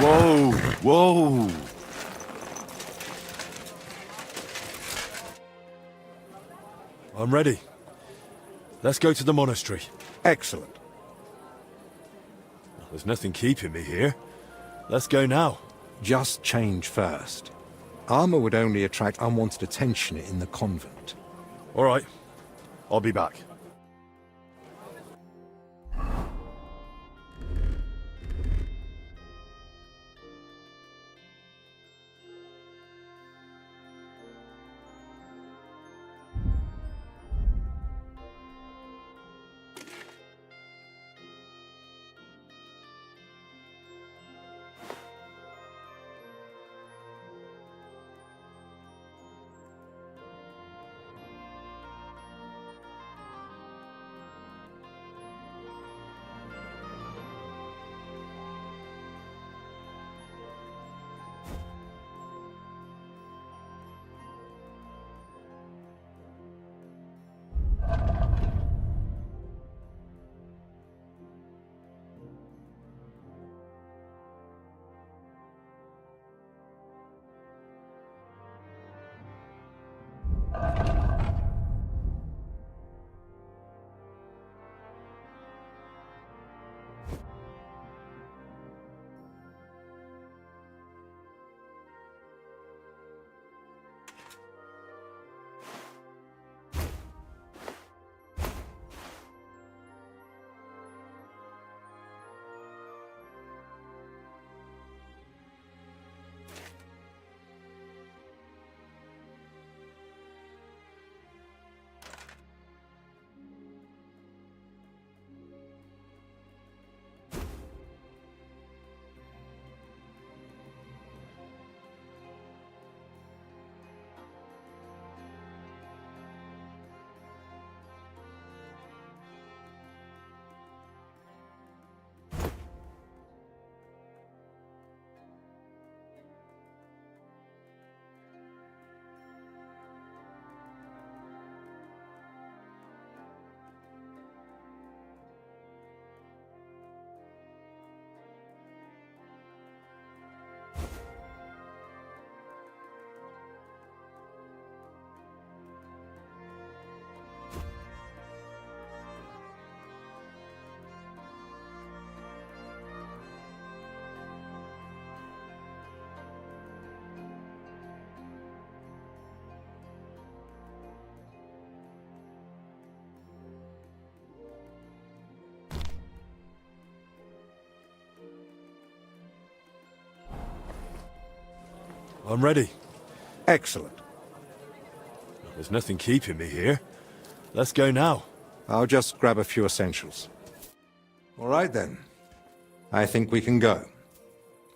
Whoa, whoa. I'm ready. Let's go to the monastery. Excellent. There's nothing keeping me here. Let's go now. Just change first. Armor would only attract unwanted attention in the convent. All right. I'll be back. I'm ready. Excellent. There's nothing keeping me here. Let's go now. I'll just grab a few essentials. All right then. I think we can go.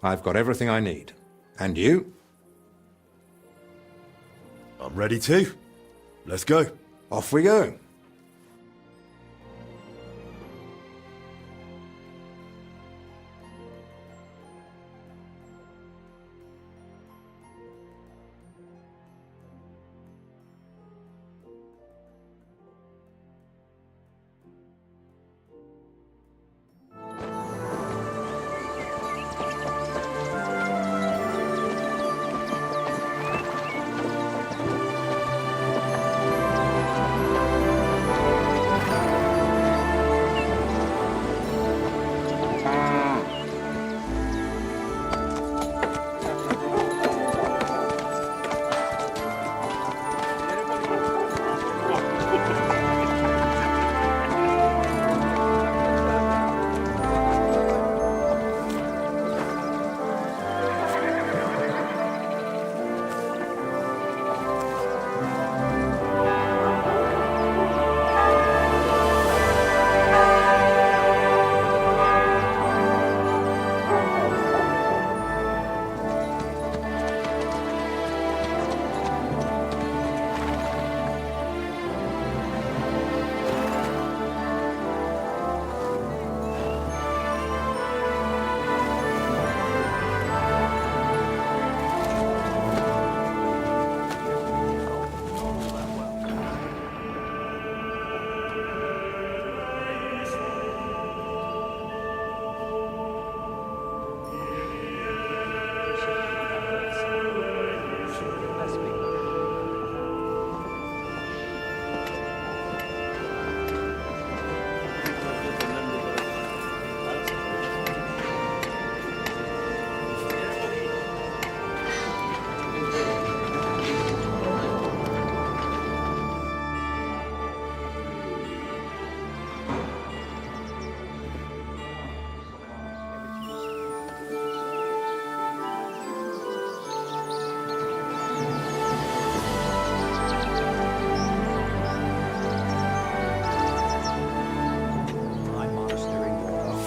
I've got everything I need. And you? I'm ready too. Let's go. Off we go.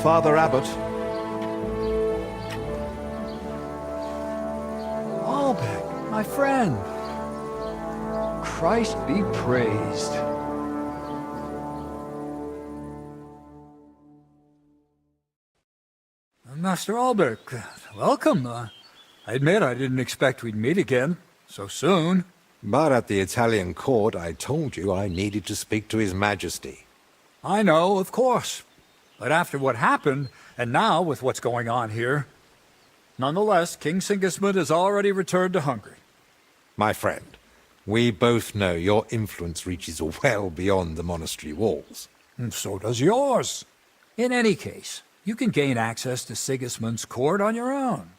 Father Abbot. Albert, my friend. Christ be praised. Master Albert, welcome. I admit I didn't expect we'd meet again so soon. But at the Italian court, I told you I needed to speak to His Majesty. I know, of course. But after what happened, and now with what's going on here, nonetheless, King Sigismund has already returned to Hungary. My friend, we both know your influence reaches well beyond the monastery walls. And so does yours. In any case, you can gain access to Sigismund's court on your own.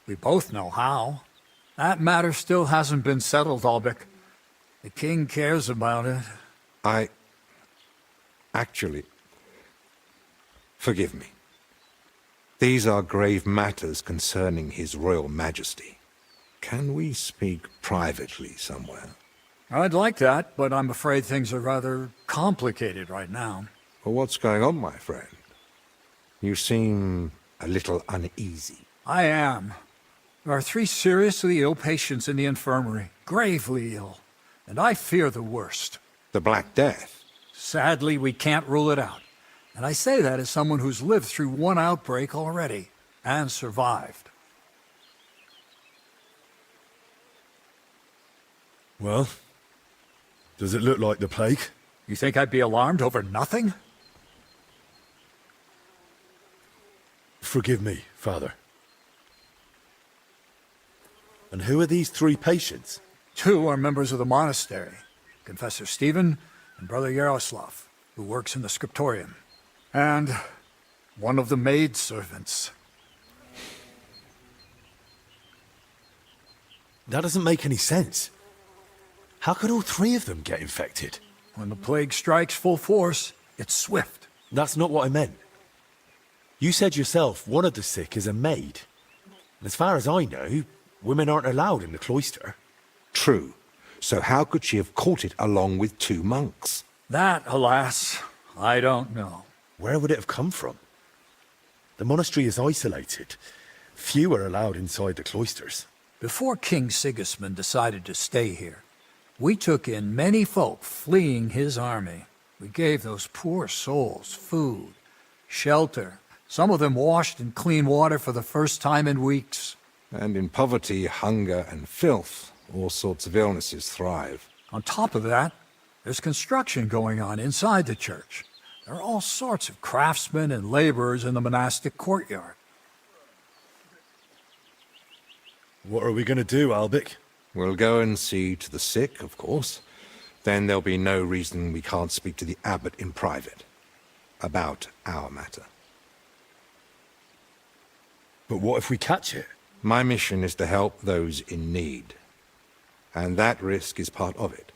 We both know how. That matter still hasn't been settled, Albrecht. The king cares about it. Actually, forgive me. These are grave matters concerning His Royal Majesty. Can we speak privately somewhere? I'd like that, but I'm afraid things are rather complicated right now. Well, what's going on, my friend? You seem a little uneasy. I am. There are 3 seriously ill patients in the infirmary, gravely ill, and I fear the worst. The Black Death? Sadly, we can't rule it out. And I say that as someone who's lived through one outbreak already, and survived. Well, does it look like the plague? You think I'd be alarmed over nothing? Forgive me, Father. And who are these 3 patients? 2 are members of the monastery, Confessor Stephen and Brother Yaroslav, who works in the scriptorium, and one of the maidservants. That doesn't make any sense. How could all 3 of them get infected? When the plague strikes full force, it's swift. That's not what I meant. You said yourself one of the sick is a maid. And as far as I know, women aren't allowed in the cloister. True. So how could she have caught it along with 2 monks? That, alas, I don't know. Where would it have come from? The monastery is isolated. Few are allowed inside the cloisters. Before King Sigismund decided to stay here, we took in many folk fleeing his army. We gave those poor souls food, shelter. Some of them washed in clean water for the first time in weeks. And in poverty, hunger, and filth, all sorts of illnesses thrive. On top of that, there's construction going on inside the church. There are all sorts of craftsmen and laborers in the monastic courtyard. What are we going to do, Albik? We'll go and see to the sick, of course. Then there'll be no reason we can't speak to the abbot in private about our matter. But what if we catch it? My mission is to help those in need. And that risk is part of it.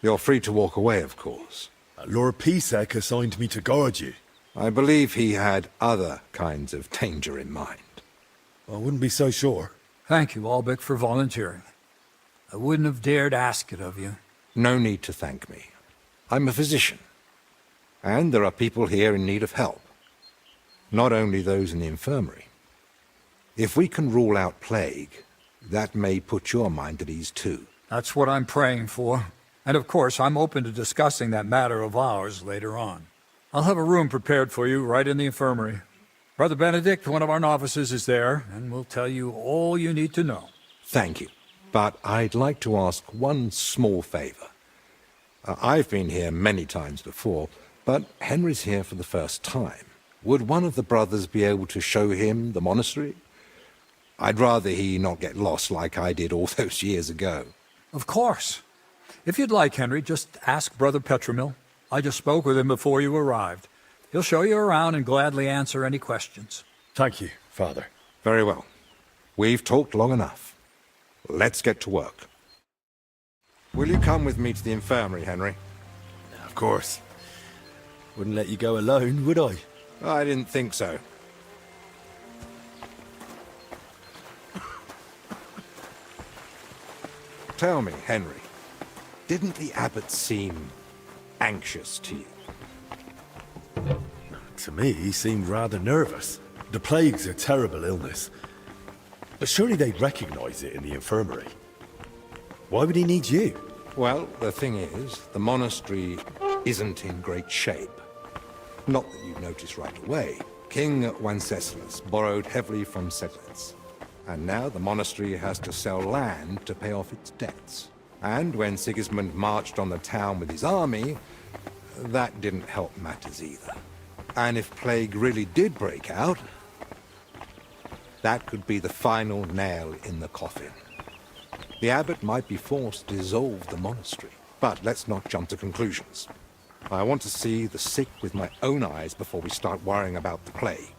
You're free to walk away, of course. Lord Pisek assigned me to guard you. I believe he had other kinds of danger in mind. I wouldn't be so sure. Thank you, Albrecht, for volunteering. I wouldn't have dared ask it of you. No need to thank me. I'm a physician. And there are people here in need of help. Not only those in the infirmary. If we can rule out plague, that may put your mind at ease too. That's what I'm praying for. And of course, I'm open to discussing that matter of ours later on. I'll have a room prepared for you right in the infirmary. Brother Benedict, one of our novices, is there, and will tell you all you need to know. Thank you. But I'd like to ask one small favor. I've been here many times before, but Henry's here for the first time. Would one of the brothers be able to show him the monastery? I'd rather he not get lost like I did all those years ago. Of course. If you'd like, Henry, just ask Brother Petramil. I just spoke with him before you arrived. He'll show you around and gladly answer any questions. Thank you, Father. Very well. We've talked long enough. Let's get to work. Will you come with me to the infirmary, Henry? Of course. Wouldn't let you go alone, would I? I didn't think so. Tell me, Henry, didn't the abbot seem anxious to you? To me, he seemed rather nervous. The plague's a terrible illness. But surely they'd recognize it in the infirmary. Why would he need you? Well, the thing is, the monastery isn't in great shape. Not that you'd notice right away. King Wenceslas borrowed heavily from settlers. And now the monastery has to sell land to pay off its debts. And when Sigismund marched on the town with his army, that didn't help matters either. And if plague really did break out, that could be the final nail in the coffin. The abbot might be forced to dissolve the monastery. But let's not jump to conclusions. I want to see the sick with my own eyes before we start worrying about the plague.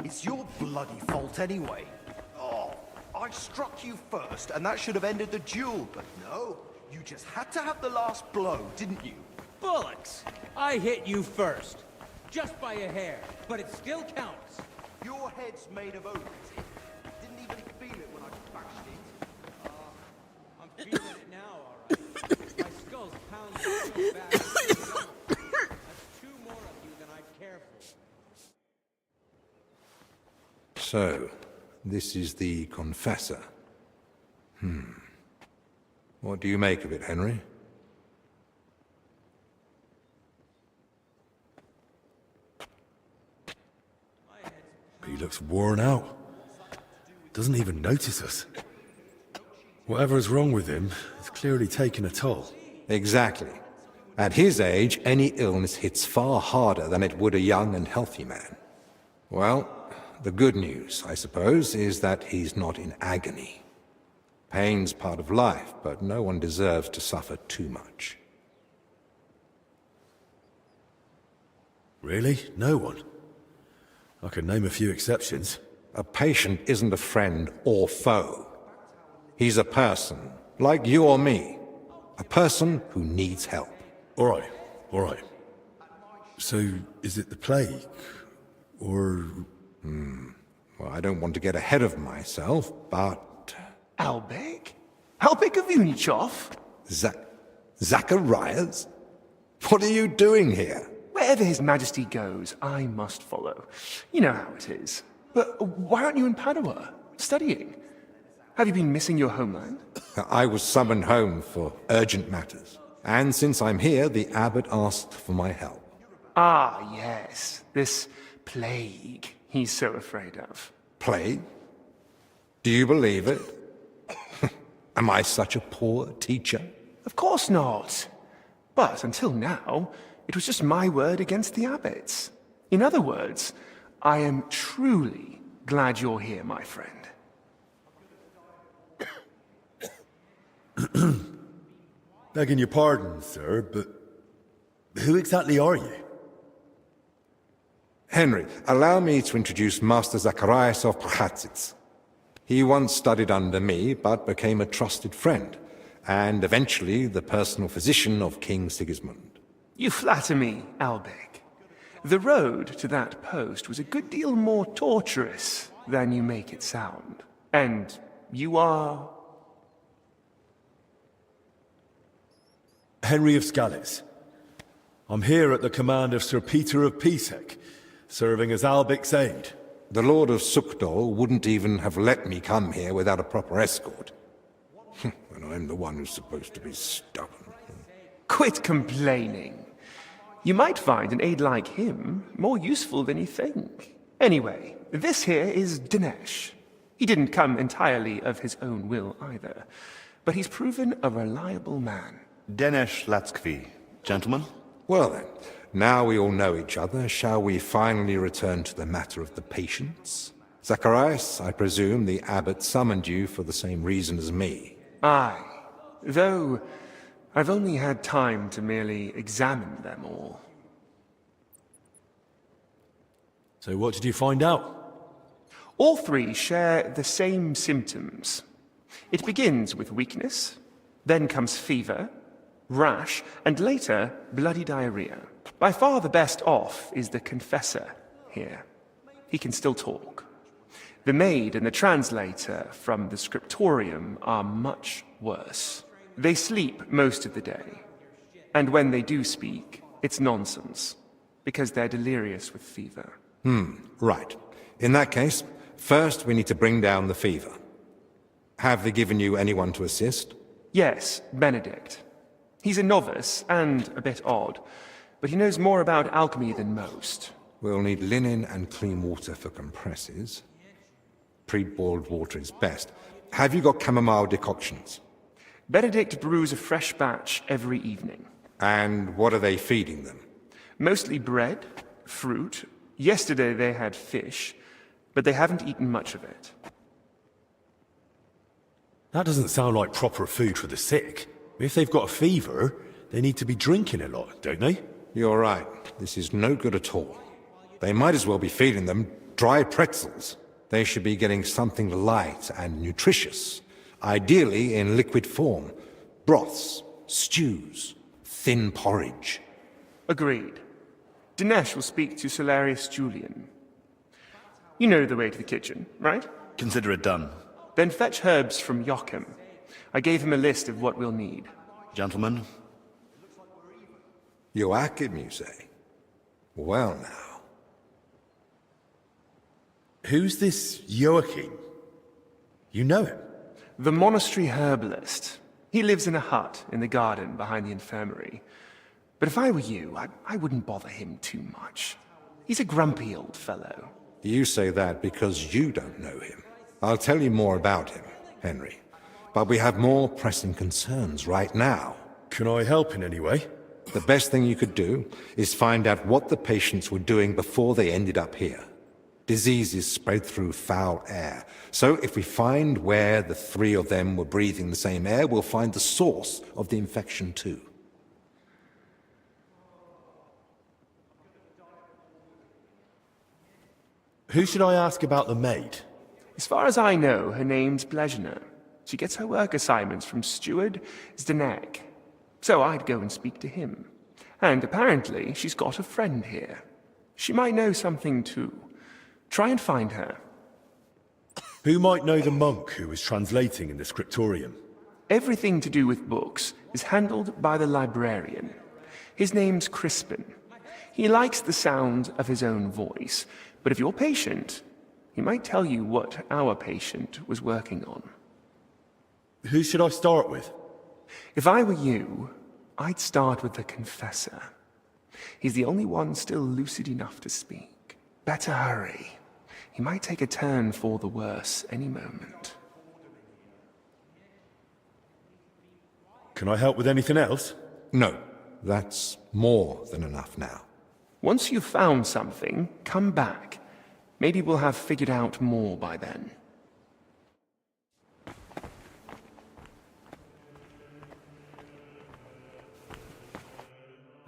It's your bloody fault anyway. Oh, I struck you first, and that should have ended the duel, but no. You just had to have the last blow, didn't you? Bullocks! I hit you first. Just by a hair, but it still counts. Your head's made of oak, is it? Didn't even feel it when I bashed it. I'm feeling it now, all right. My skull's pounding so bad. That's two more of you than I care for. So, this is the Confessor. What do you make of it, Henry? He looks worn out. Doesn't even notice us. Whatever's wrong with him, it's clearly taken a toll. Exactly. At his age, any illness hits far harder than it would a young and healthy man. Well, the good news, I suppose, is that he's not in agony. Pain's part of life, but no one deserves to suffer too much. Really? No one? I can name a few exceptions. A patient isn't a friend or foe. He's a person, like you or me. A person who needs help. All right, all right. So, is it the plague? Or... Well, I don't want to get ahead of myself, but... Albek? Albek of Unichov? Zacharias? What are you doing here? Wherever His Majesty goes, I must follow. You know how it is. But why aren't you in Padua, studying? Have you been missing your homeland? I was summoned home for urgent matters. And since I'm here, the abbot asked for my help. Ah, yes. This plague he's so afraid of. Plague? Do you believe it? Am I such a poor teacher? Of course not. But until now, it was just my word against the abbot's. In other words, I am truly glad you're here, my friend. Begging your pardon, sir, but who exactly are you? Henry, allow me to introduce Master Zacharias of Prchatsitz. He once studied under me, but became a trusted friend, and eventually the personal physician of King Sigismund. You flatter me, Albek. The road to that post was a good deal more torturous than you make it sound. And you are... Henry of Scales. I'm here at the command of Sir Peter of Pisek, serving as Albic's aide. The Lord of Sukdol wouldn't even have let me come here without a proper escort. And I'm the one who's supposed to be stubborn. Quit complaining. You might find an aide like him more useful than you think. Anyway, this here is Dinesh. He didn't come entirely of his own will either, but he's proven a reliable man. Dinesh Latskvi, gentlemen. Well then, now we all know each other, shall we finally return to the matter of the patients? Zacharias, I presume the abbot summoned you for the same reason as me. Aye, though I've only had time to merely examine them all. So what did you find out? All three share the same symptoms. It begins with weakness, then comes fever, rash, and later bloody diarrhea. By far the best off is the confessor here. He can still talk. The maid and the translator from the scriptorium are much worse. They sleep most of the day, and when they do speak, it's nonsense, because they're delirious with fever. Right. In that case, first we need to bring down the fever. Have they given you anyone to assist? Yes, Benedict. He's a novice and a bit odd, but he knows more about alchemy than most. We'll need linen and clean water for compresses. Pre-boiled water is best. Have you got chamomile decoctions? Benedict brews a fresh batch every evening. And what are they feeding them? Mostly bread, fruit. Yesterday they had fish, but they haven't eaten much of it. That doesn't sound like proper food for the sick. If they've got a fever, they need to be drinking a lot, don't they? You're right. This is no good at all. They might as well be feeding them dry pretzels. They should be getting something light and nutritious, ideally in liquid form. Broths, stews, thin porridge. Agreed. Dinesh will speak to Solarius Julian. You know the way to the kitchen, right? Consider it done. Then fetch herbs from Joachim. I gave him a list of what we'll need. Gentlemen, Joachim, you say? Well now. Who's this Joachim? You know him? The monastery herbalist. He lives in a hut in the garden behind the infirmary. But if I were you, I wouldn't bother him too much. He's a grumpy old fellow. You say that because you don't know him. I'll tell you more about him, Henry. But we have more pressing concerns right now. Can I help in any way? The best thing you could do is find out what the patients were doing before they ended up here. Diseases spread through foul air. So if we find where the three of them were breathing the same air, we'll find the source of the infection too. Who should I ask about the maid? As far as I know, her name's Blezhna. She gets her work assignments from Steward Zdenek. So I'd go and speak to him. And apparently, she's got a friend here. She might know something too. Try and find her. Who might know the monk who was translating in the scriptorium? Everything to do with books is handled by the librarian. His name's Crispin. He likes the sound of his own voice, but if you're patient, he might tell you what our patient was working on. Who should I start with? If I were you, I'd start with the confessor. He's the only one still lucid enough to speak. Better hurry. He might take a turn for the worse any moment. Can I help with anything else? No, that's more than enough now. Once you've found something, come back. Maybe we'll have figured out more by then.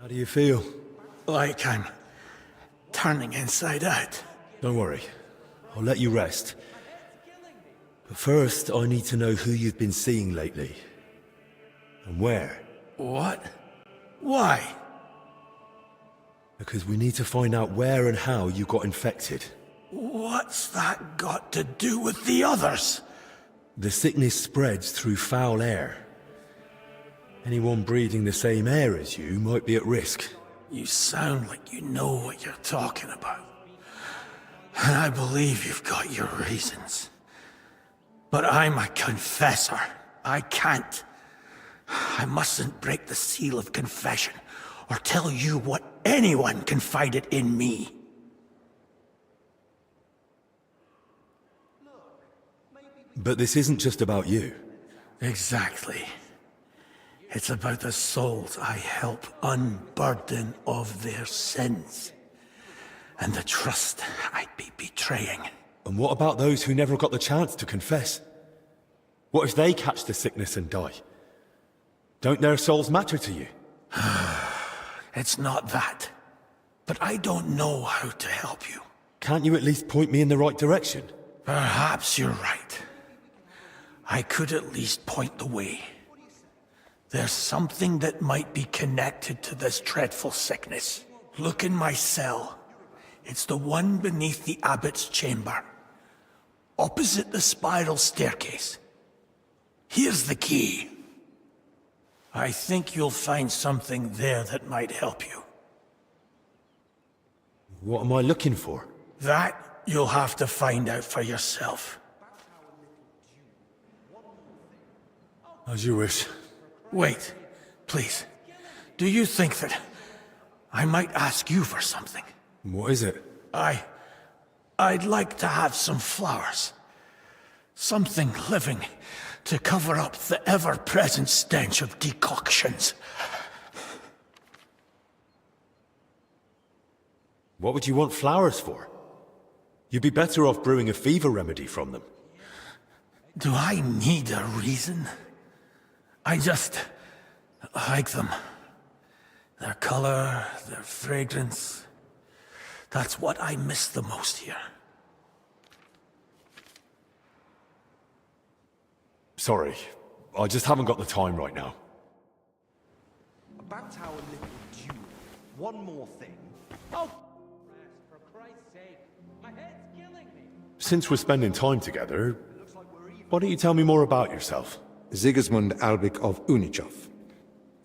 How do you feel? Like I'm turning inside out. Don't worry. I'll let you rest. But first, I need to know who you've been seeing lately. And where. What? Why? Because we need to find out where and how you got infected. What's that got to do with the others? The sickness spreads through foul air. Anyone breathing the same air as you might be at risk. You sound like you know what you're talking about. And I believe you've got your reasons. But I'm a confessor. I can't. I mustn't break the seal of confession or tell you what anyone confided in me. But this isn't just about you. Exactly. It's about the souls I help unburden of their sins. And the trust I'd be betraying. And what about those who never got the chance to confess? What if they catch the sickness and die? Don't their souls matter to you? It's not that. But I don't know how to help you. Can't you at least point me in the right direction? Perhaps you're right. I could at least point the way. There's something that might be connected to this dreadful sickness. Look in my cell. It's the one beneath the abbot's chamber, opposite the spiral staircase. Here's the key. I think you'll find something there that might help you. What am I looking for? That you'll have to find out for yourself. As you wish. Wait, please. Do you think that I might ask you for something? What is it? I'd like to have some flowers. Something living to cover up the ever-present stench of decoctions. What would you want flowers for? You'd be better off brewing a fever remedy from them. Do I need a reason? I just like them. Their color, their fragrance. That's what I miss the most here. Sorry, I just haven't got the time right now. About our little duel. One more thing. Oh, for Christ's sake, my head's killing me. Since we're spending time together, why don't you tell me more about yourself? Sigismund Albik of Unichov,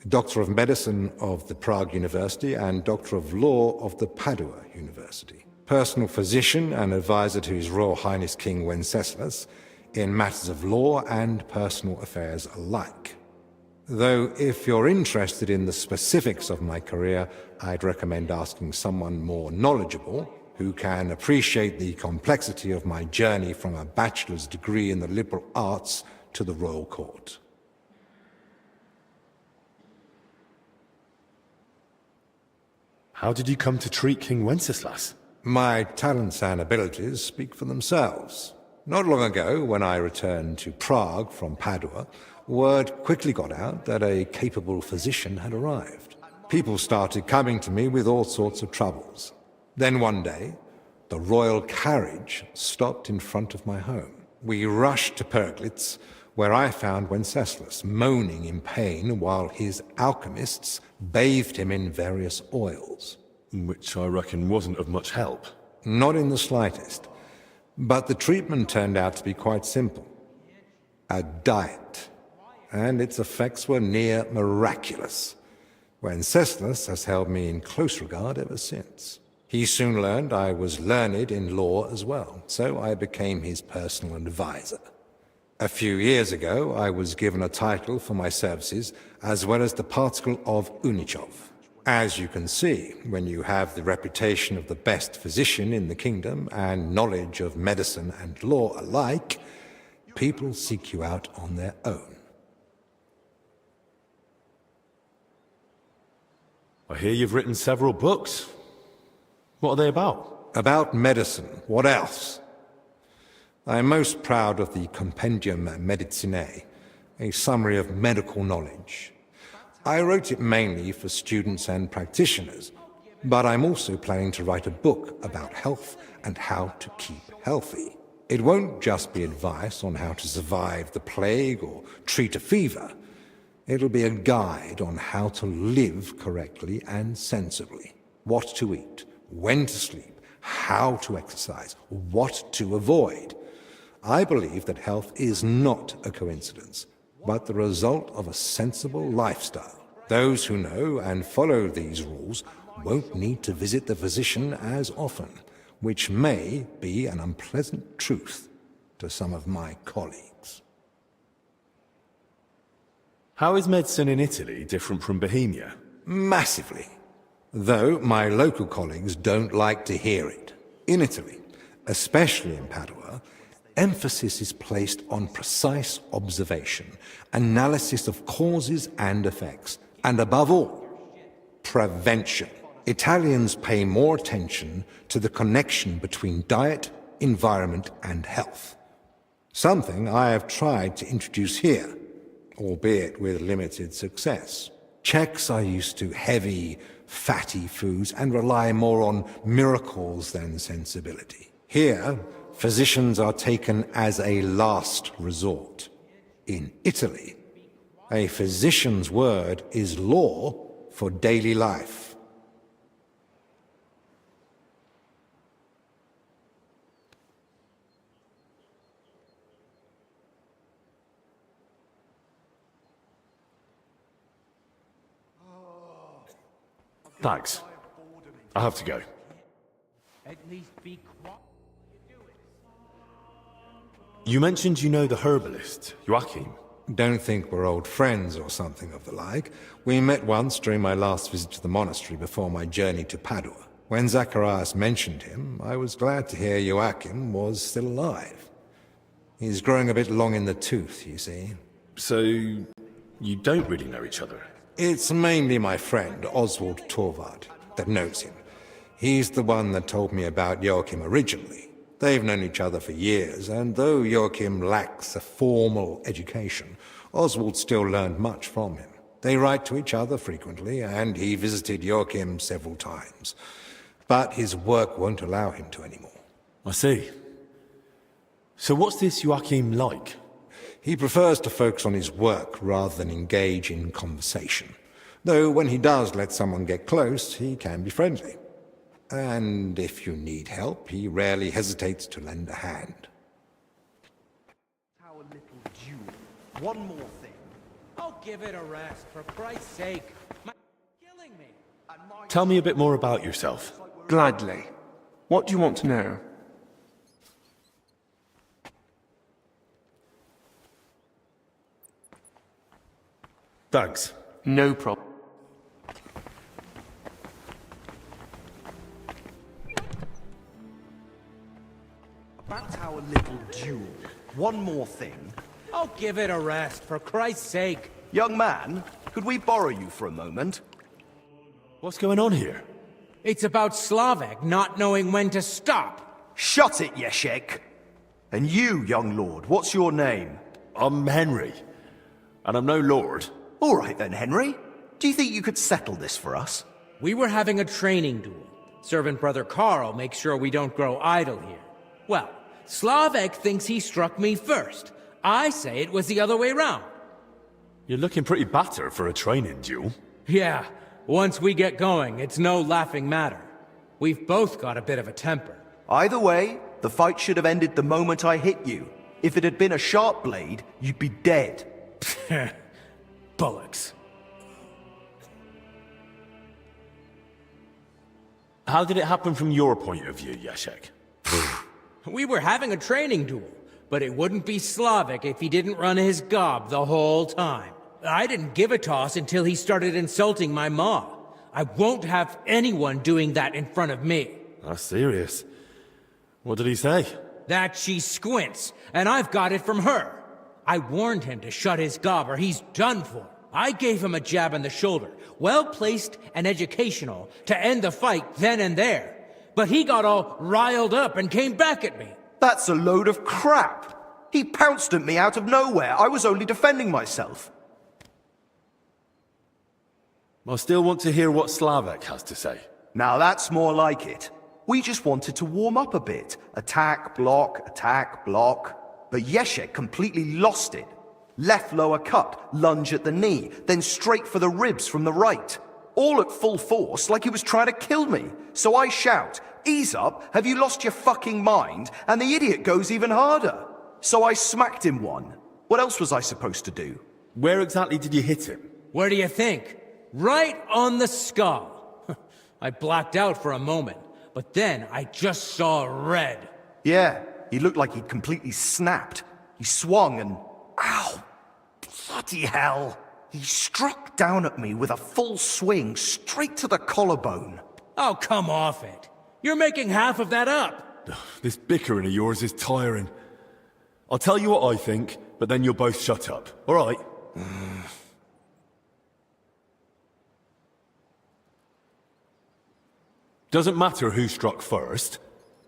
Doctor of Medicine of the Prague University and Doctor of Law of the Padua University. Personal physician and advisor to His Royal Highness King Wenceslas in matters of law and personal affairs alike. Though if you're interested in the specifics of my career, I'd recommend asking someone more knowledgeable who can appreciate the complexity of my journey from a bachelor's degree in the liberal arts to the royal court. How did you come to treat King Wenceslas? My talents and abilities speak for themselves. Not long ago, when I returned to Prague from Padua, word quickly got out that a capable physician had arrived. People started coming to me with all sorts of troubles. Then one day, the royal carriage stopped in front of my home. We rushed to Perglitz, where I found Wenceslas moaning in pain while his alchemists bathed him in various oils. Which I reckon wasn't of much help. Not in the slightest. But the treatment turned out to be quite simple. A diet. And its effects were near miraculous. Wenceslas has held me in close regard ever since. He soon learned I was learned in law as well, so I became his personal advisor. A few years ago, I was given a title for my services, as well as the particle of Unichov. As you can see, when you have the reputation of the best physician in the kingdom and knowledge of medicine and law alike, people seek you out on their own. I hear you've written several books. What are they about? About medicine. What else? I am most proud of the Compendium Medicinae, a summary of medical knowledge. I wrote it mainly for students and practitioners, but I'm also planning to write a book about health and how to keep healthy. It won't just be advice on how to survive the plague or treat a fever. It'll be a guide on how to live correctly and sensibly. What to eat, when to sleep, how to exercise, what to avoid. I believe that health is not a coincidence, but the result of a sensible lifestyle. Those who know and follow these rules won't need to visit the physician as often, which may be an unpleasant truth to some of my colleagues. How is medicine in Italy different from Bohemia? Massively. Though my local colleagues don't like to hear it. In Italy, especially in Padua, emphasis is placed on precise observation, analysis of causes and effects, and above all, prevention. Italians pay more attention to the connection between diet, environment, and health. Something I have tried to introduce here, albeit with limited success. Czechs are used to heavy, fatty foods and rely more on miracles than sensibility. Here, physicians are taken as a last resort. In Italy, a physician's word is law for daily life. Thanks. I have to go. At least be quiet. You mentioned you know the herbalist, Joachim. Don't think we're old friends or something of the like. We met once during my last visit to the monastery before my journey to Padua. When Zacharias mentioned him, I was glad to hear Joachim was still alive. He's growing a bit long in the tooth, you see. So, you don't really know each other? It's mainly my friend, Oswald Torvald, that knows him. He's the one that told me about Joachim originally. They've known each other for years, and though Joachim lacks a formal education, Oswald still learned much from him. They write to each other frequently, and he visited Joachim several times. But his work won't allow him to anymore. I see. So what's this Joachim like? He prefers to focus on his work rather than engage in conversation. Though when he does let someone get close, he can be friendly. And if you need help, he rarely hesitates to lend a hand. Our little duel. One more thing. Oh, give it a rest, for Christ's sake. Killing me. Tell me a bit more about yourself. Gladly. What do you want to know? Thanks. No problem. About our little duel. One more thing. Oh, give it a rest, for Christ's sake. Young man, could we borrow you for a moment? What's going on here? It's about Slavek not knowing when to stop. Shut it, Yeshek! And you, young lord, what's your name? I'm Henry, and I'm no lord. All right then, Henry. Do you think you could settle this for us? We were having a training duel. Servant Brother Carl makes sure we don't grow idle here. Well, Slavek thinks he struck me first. I say it was the other way round. You're looking pretty battered for a training duel. Yeah, once we get going, it's no laughing matter. We've both got a bit of a temper. Either way, the fight should have ended the moment I hit you. If it had been a sharp blade, you'd be dead. Bullocks. How did it happen from your point of view, Yashek? We were having a training duel, but it wouldn't be Slavik if he didn't run his gob the whole time. I didn't give a toss until he started insulting my ma. I won't have anyone doing that in front of me. That's serious. What did he say? That she squints, and I've got it from her. I warned him to shut his gob or he's done for. I gave him a jab in the shoulder, well-placed and educational, to end the fight then and there. But he got all riled up and came back at me. That's a load of crap. He pounced at me out of nowhere. I was only defending myself. I still want to hear what Slavek has to say. Now that's more like it. We just wanted to warm up a bit. Attack, block, but Yeshek completely lost it. Left lower cut, lunge at the knee, then straight for the ribs from the right. All at full force, like he was trying to kill me. So I shout, "Ease up, have you lost your fucking mind?" And the idiot goes even harder. So I smacked him one. What else was I supposed to do? Where exactly did you hit him? Where do you think? Right on the skull. I blacked out for a moment, but then I just saw red. Yeah, he looked like he'd completely snapped. He swung and... Ow! Bloody hell! He struck down at me with a full swing, straight to the collarbone. Oh, come off it. You're making half of that up. This bickering of yours is tiring. I'll tell you what I think, but then you'll both shut up. All right? Doesn't matter who struck first.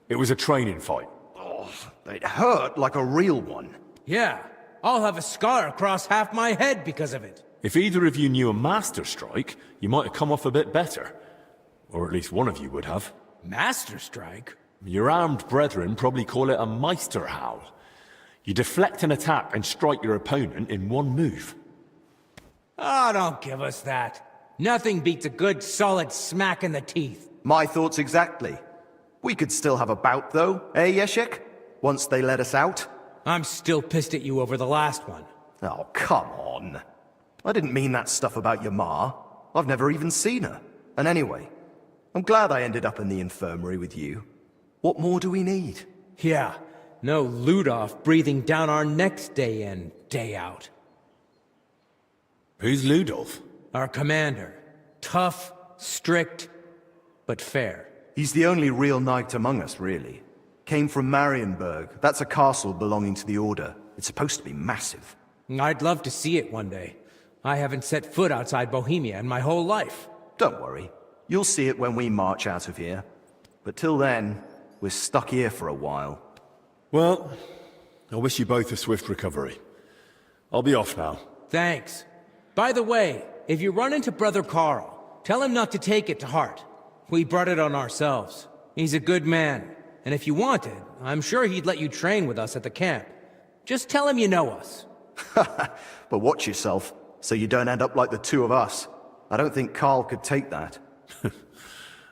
It was a training fight. Oh, it hurt like a real one. Yeah, I'll have a scar across half my head because of it. If either of you knew a master strike, you might have come off a bit better. Or at least one of you would have. Master strike? Your armed brethren probably call it a Meister howl. You deflect an attack and strike your opponent in one move. Oh, don't give us that. Nothing beats a good solid smack in the teeth. My thoughts exactly. We could still have a bout though, eh, Yeshek? Once they let us out. I'm still pissed at you over the last one. Oh, come on. I didn't mean that stuff about your ma. I've never even seen her. And anyway, I'm glad I ended up in the infirmary with you. What more do we need? Yeah, no Ludov breathing down our necks day in, day out. Who's Ludolf? Our commander. Tough, strict, but fair. He's the only real knight among us, really. Came from Marienburg. That's a castle belonging to the Order. It's supposed to be massive. I'd love to see it one day. I haven't set foot outside Bohemia in my whole life. Don't worry. You'll see it when we march out of here. But till then, we're stuck here for a while. Well, I wish you both a swift recovery. I'll be off now. Thanks. By the way, if you run into Brother Carl, tell him not to take it to heart. We brought it on ourselves. He's a good man. And if you wanted, I'm sure he'd let you train with us at the camp. Just tell him you know us. But watch yourself, so you don't end up like the two of us. I don't think Carl could take that.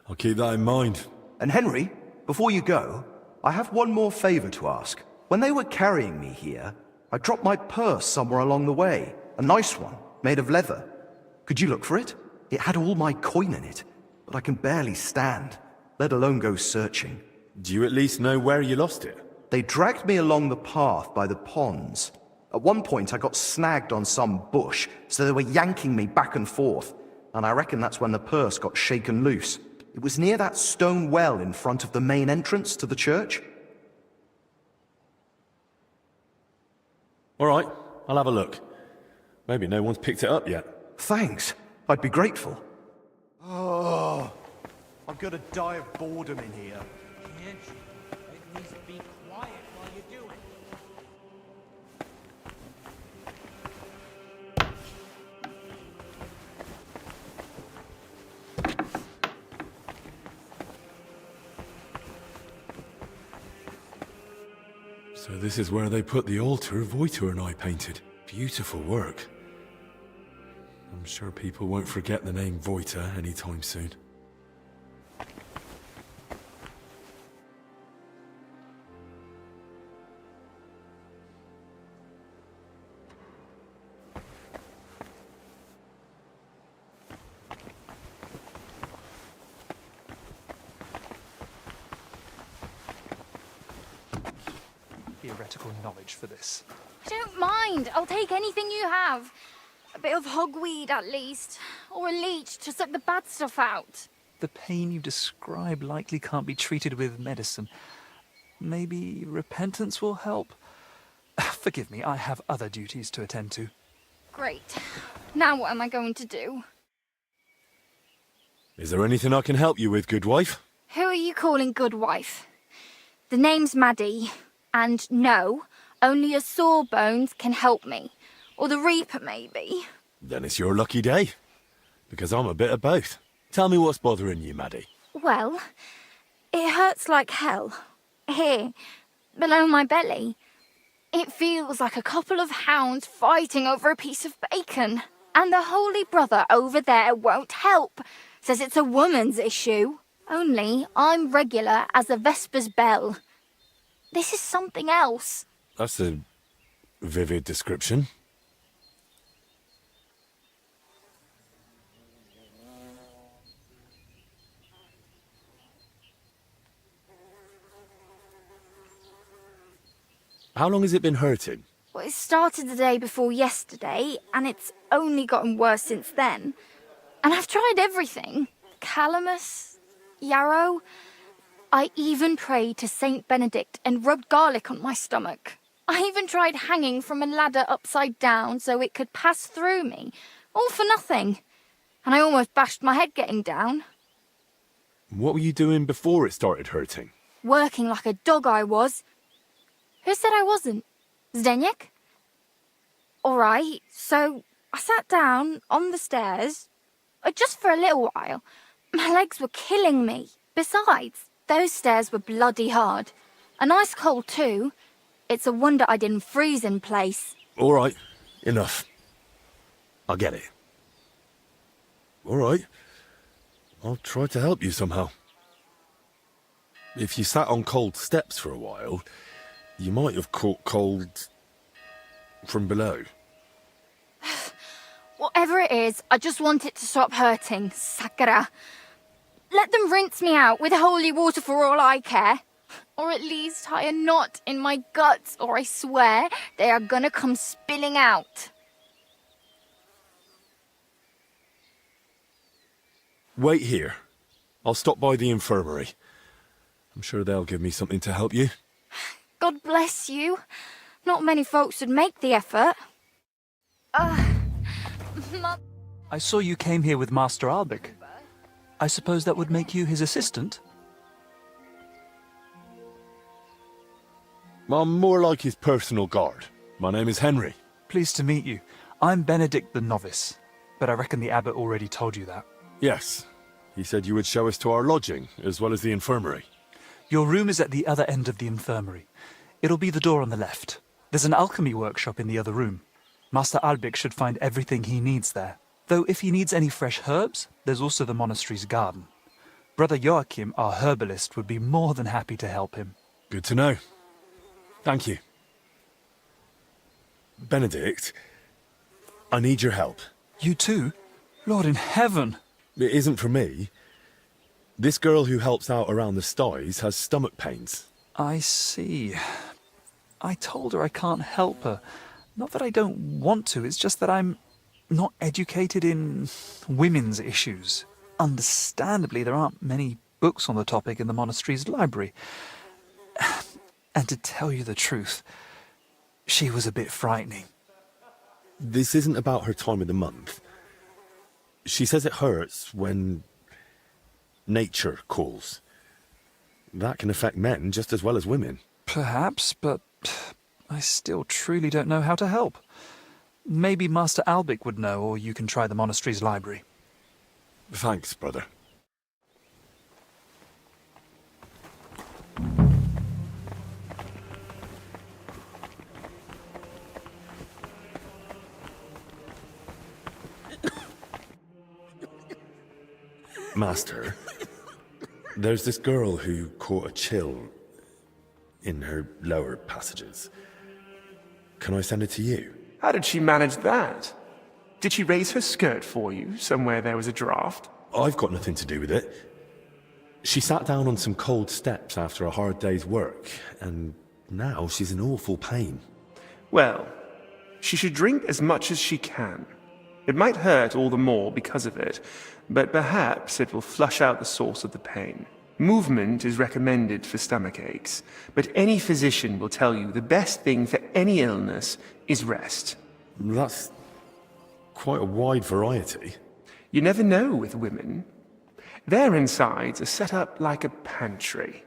I'll keep that in mind. And Henry, before you go, I have one more favor to ask. When they were carrying me here, I dropped my purse somewhere along the way. A nice one, made of leather. Could you look for it? It had all my coin in it, but I can barely stand, let alone go searching. Do you at least know where you lost it? They dragged me along the path by the ponds. At one point I got snagged on some bush, so they were yanking me back and forth, and I reckon that's when the purse got shaken loose. It was near that stone well in front of the main entrance to the church. All right, I'll have a look. Maybe no one's picked it up yet. Thanks. I'd be grateful. I'm gonna die of boredom in here. Can't you at least be quiet while you do it? So this is where they put the altar Voitor and I painted. Beautiful work. I'm sure people won't forget the name Voitor anytime soon. Theoretical knowledge for this. I don't mind. I'll take anything you have. A bit of hogweed, at least. Or a leech to suck the bad stuff out. The pain you describe likely can't be treated with medicine. Maybe repentance will help? Forgive me, I have other duties to attend to. Great. Now what am I going to do? Is there anything I can help you with, good wife? Who are you calling good wife? The name's Maddie. And no, only a Sawbones can help me. Or the Reaper, maybe. Then it's your lucky day. Because I'm a bit of both. Tell me what's bothering you, Maddie. Well, it hurts like hell. Here, below my belly. It feels like a couple of hounds fighting over a piece of bacon. And the Holy Brother over there won't help. Says it's a woman's issue. Only I'm regular as a Vesper's bell. This is something else. That's a vivid description. How long has it been hurting? Well, it started the day before yesterday, and it's only gotten worse since then. And I've tried everything. Calamus, yarrow. I even prayed to Saint Benedict and rubbed garlic on my stomach. I even tried hanging from a ladder upside down so it could pass through me. All for nothing. And I almost bashed my head getting down. What were you doing before it started hurting? Working like a dog I was. Who said I wasn't? Zdeněk? All right, so I sat down on the stairs, just for a little while. My legs were killing me. Besides, those stairs were bloody hard. And ice cold too. It's a wonder I didn't freeze in place. All right, enough. I get it. All right. I'll try to help you somehow. If you sat on cold steps for a while, you might have caught cold from below. Whatever it is, I just want it to stop hurting. Sakura. Let them rinse me out with holy water for all I care. Or at least tie a knot in my guts, or I swear they are gonna come spilling out. Wait here. I'll stop by the infirmary. I'm sure they'll give me something to help you. God bless you. Not many folks would make the effort. I saw you came here with Master Albic. I suppose that would make you his assistant? I'm more like his personal guard. My name is Henry. Pleased to meet you. I'm Benedict the Novice, but I reckon the abbot already told you that. Yes. He said you would show us to our lodging, as well as the infirmary. Your room is at the other end of the infirmary. It'll be the door on the left. There's an alchemy workshop in the other room. Master Albic should find everything he needs there. Though if he needs any fresh herbs, there's also the monastery's garden. Brother Joachim, our herbalist, would be more than happy to help him. Good to know. Thank you. Benedict, I need your help. You too? Lord in heaven! It isn't for me. This girl who helps out around the sties has stomach pains. I see. I told her I can't help her. Not that I don't want to, it's just that I'm not educated in women's issues. Understandably, there aren't many books on the topic in the monastery's library. And to tell you the truth, she was a bit frightening. This isn't about her time of the month. She says it hurts when nature calls. That can affect men just as well as women. Perhaps, but I still truly don't know how to help. Maybe Master Albic would know, or you can try the monastery's library. Thanks, brother. Master, there's this girl who caught a chill in her lower passages. Can I send her to you? How did she manage that? Did she raise her skirt for you somewhere there was a draft? I've got nothing to do with it. She sat down on some cold steps after a hard day's work, and now she's in awful pain. Well, she should drink as much as she can. It might hurt all the more because of it, but perhaps it will flush out the source of the pain. Movement is recommended for stomach aches, but any physician will tell you the best thing for any illness is rest. That's quite a wide variety. You never know with women. Their insides are set up like a pantry.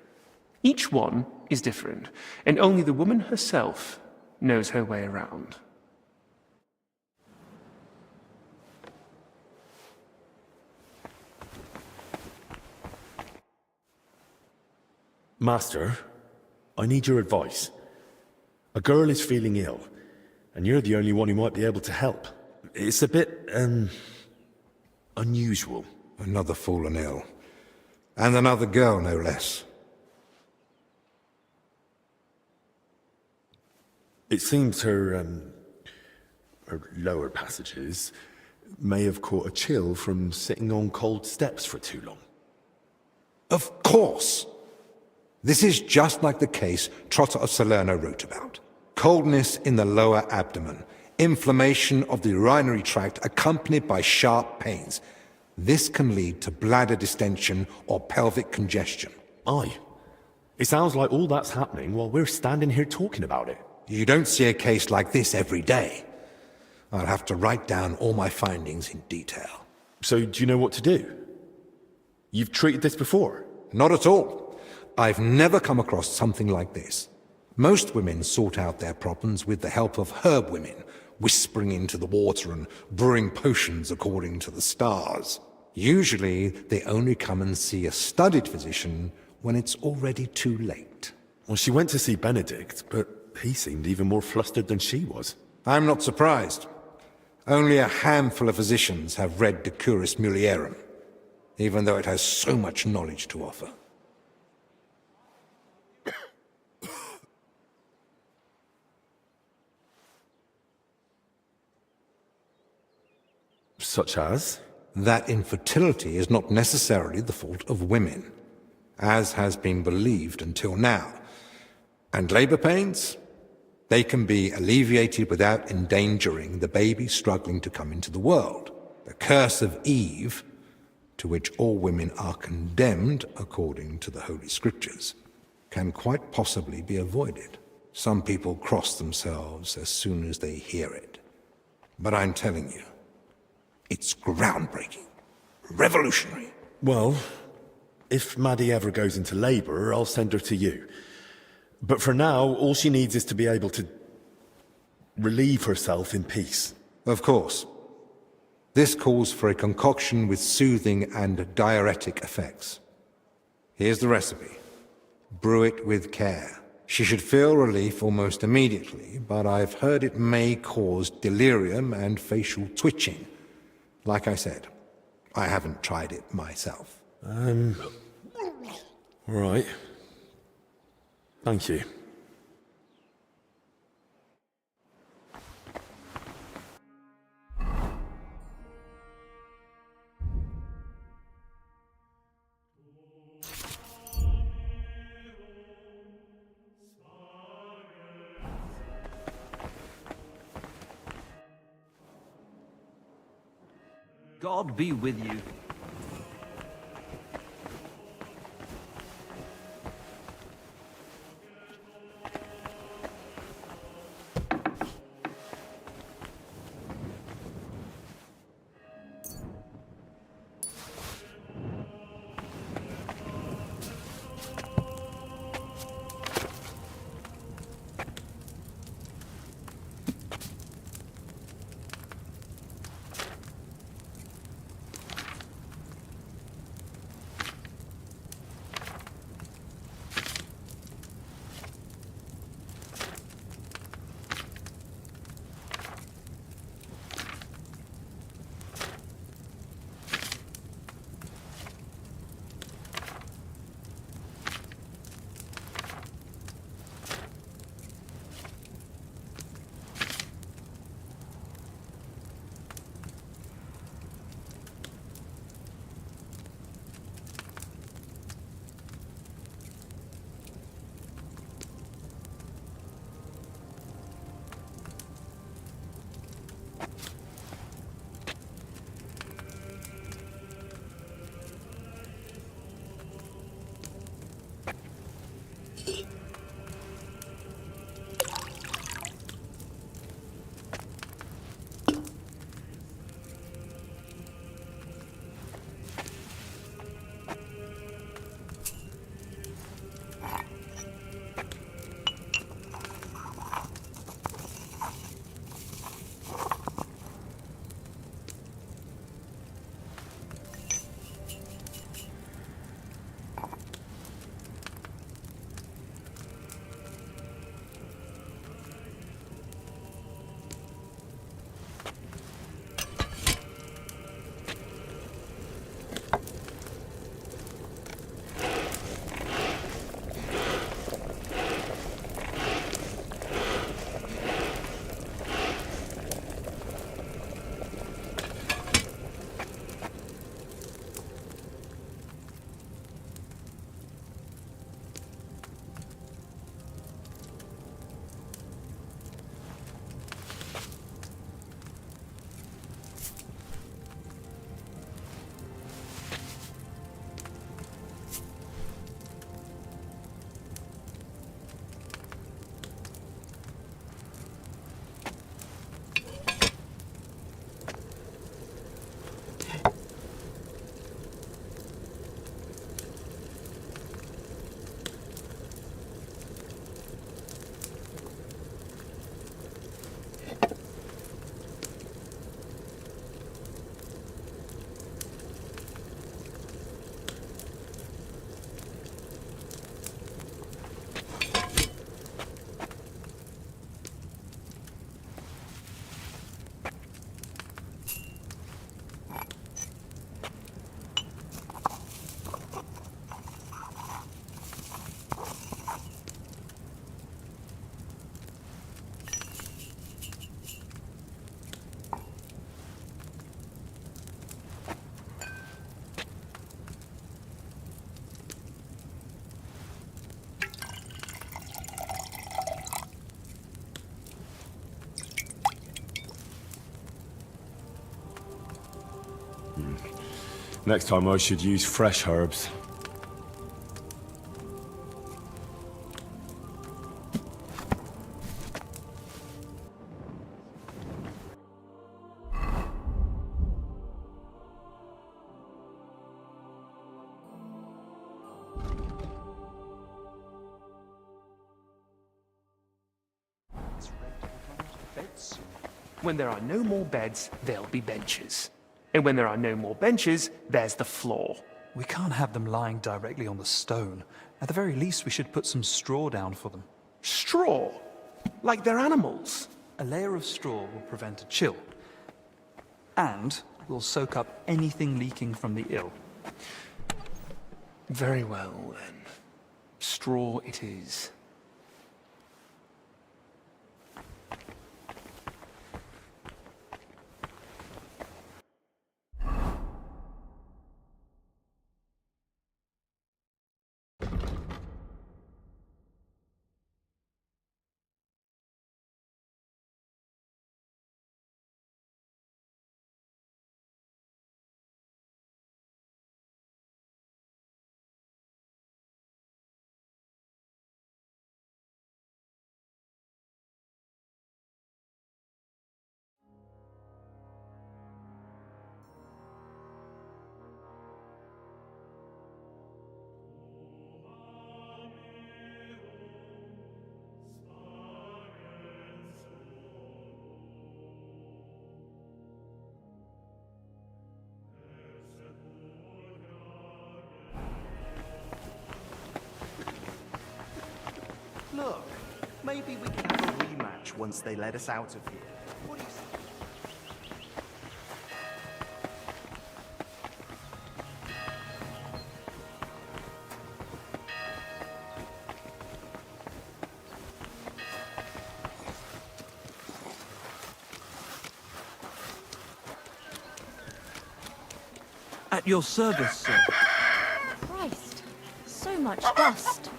Each one is different, and only the woman herself knows her way around. Master, I need your advice. A girl is feeling ill, and you're the only one who might be able to help. It's a bit, unusual. Another fallen ill. And another girl, no less. It seems her lower passages may have caught a chill from sitting on cold steps for too long. Of course! This is just like the case Trotter of Salerno wrote about. Coldness in the lower abdomen, inflammation of the urinary tract accompanied by sharp pains. This can lead to bladder distension or pelvic congestion. Aye. It sounds like all that's happening while we're standing here talking about it. You don't see a case like this every day. I'll have to write down all my findings in detail. So do you know what to do? You've treated this before? Not at all. I've never come across something like this. Most women sort out their problems with the help of herb women, whispering into the water and brewing potions according to the stars. Usually, they only come and see a studied physician when it's already too late. Well, she went to see Benedict, but he seemed even more flustered than she was. I'm not surprised. Only a handful of physicians have read De Curis Mulierum, even though it has so much knowledge to offer. Such as? That infertility is not necessarily the fault of women, as has been believed until now. And labor pains? They can be alleviated without endangering the baby struggling to come into the world. The curse of Eve, to which all women are condemned according to the Holy Scriptures, can quite possibly be avoided. Some people cross themselves as soon as they hear it. But I'm telling you, it's groundbreaking, revolutionary. Well, if Maddie ever goes into labor, I'll send her to you. But for now, all she needs is to be able to relieve herself in peace. Of course. This calls for a concoction with soothing and diuretic effects. Here's the recipe. Brew it with care. She should feel relief almost immediately, but I've heard it may cause delirium and facial twitching. Like I said, I haven't tried it myself. Right. Thank you. God be with you. Next time I should use fresh herbs. Beds. When there are no more beds, there'll be benches. And when there are no more benches, there's the floor. We can't have them lying directly on the stone. At the very least, we should put some straw down for them. Straw? Like they're animals. A layer of straw will prevent a chill. And will soak up anything leaking from the ill. Very well, then. Straw it is. Look, maybe we can have a rematch once they let us out of here. What do you say? At your service, sir. Christ, so much dust.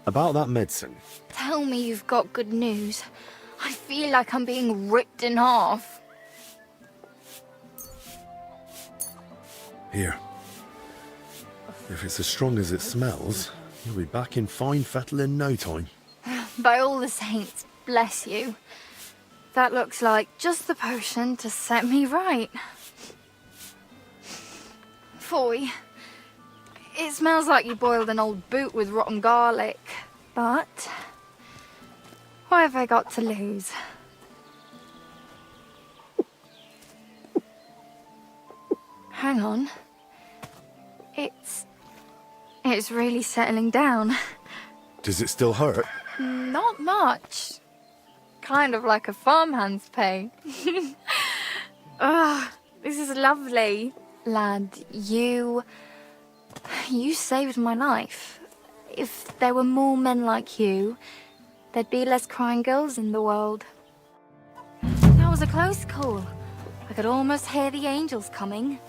About that medicine. Tell me you've got good news. I feel like I'm being ripped in half. Here. If it's as strong as it smells, you'll be back in fine fettle in no time. By all the saints, bless you. That looks like just the potion to set me right. Foy, it smells like you boiled an old boot with rotten garlic. But what have I got to lose? Hang on. It's really settling down. Does it still hurt? Not much. Kind of like a farmhand's pay. Ugh, this is lovely. Lad, you saved my life. If there were more men like you, there'd be less crying girls in the world. That was a close call. I could almost hear the angels coming.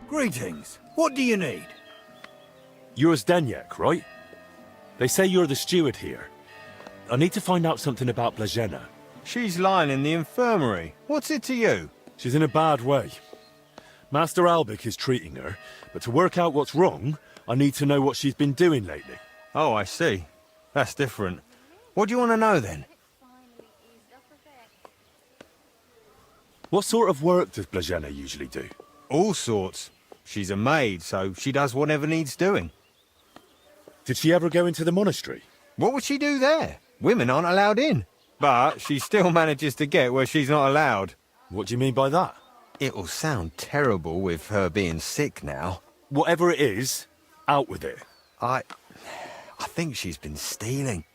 Greetings. What do you need? You're Zdeněk, right? They say you're the steward here. I need to find out something about Blazena. She's lying in the infirmary. What's it to you? She's in a bad way. Master Albic is treating her, but to work out what's wrong, I need to know what she's been doing lately. Oh, I see. That's different. What do you want to know, then? What sort of work does Blazena usually do? All sorts. She's a maid, so she does whatever needs doing. Did she ever go into the monastery? What would she do there? Women aren't allowed in. But she still manages to get where she's not allowed. What do you mean by that? It'll sound terrible with her being sick now. Whatever it is, out with it. I think she's been stealing.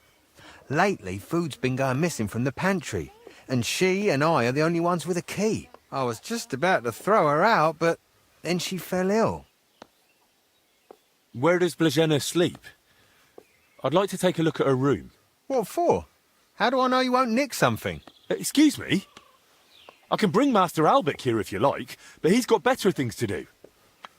Lately, food's been going missing from the pantry. and she and I are the only ones with a key. I was just about to throw her out, but then she fell ill. Where does Blazena sleep? I'd like to take a look at her room. What for? How do I know you won't nick something? Excuse me? I can bring Master Albic here if you like, but he's got better things to do.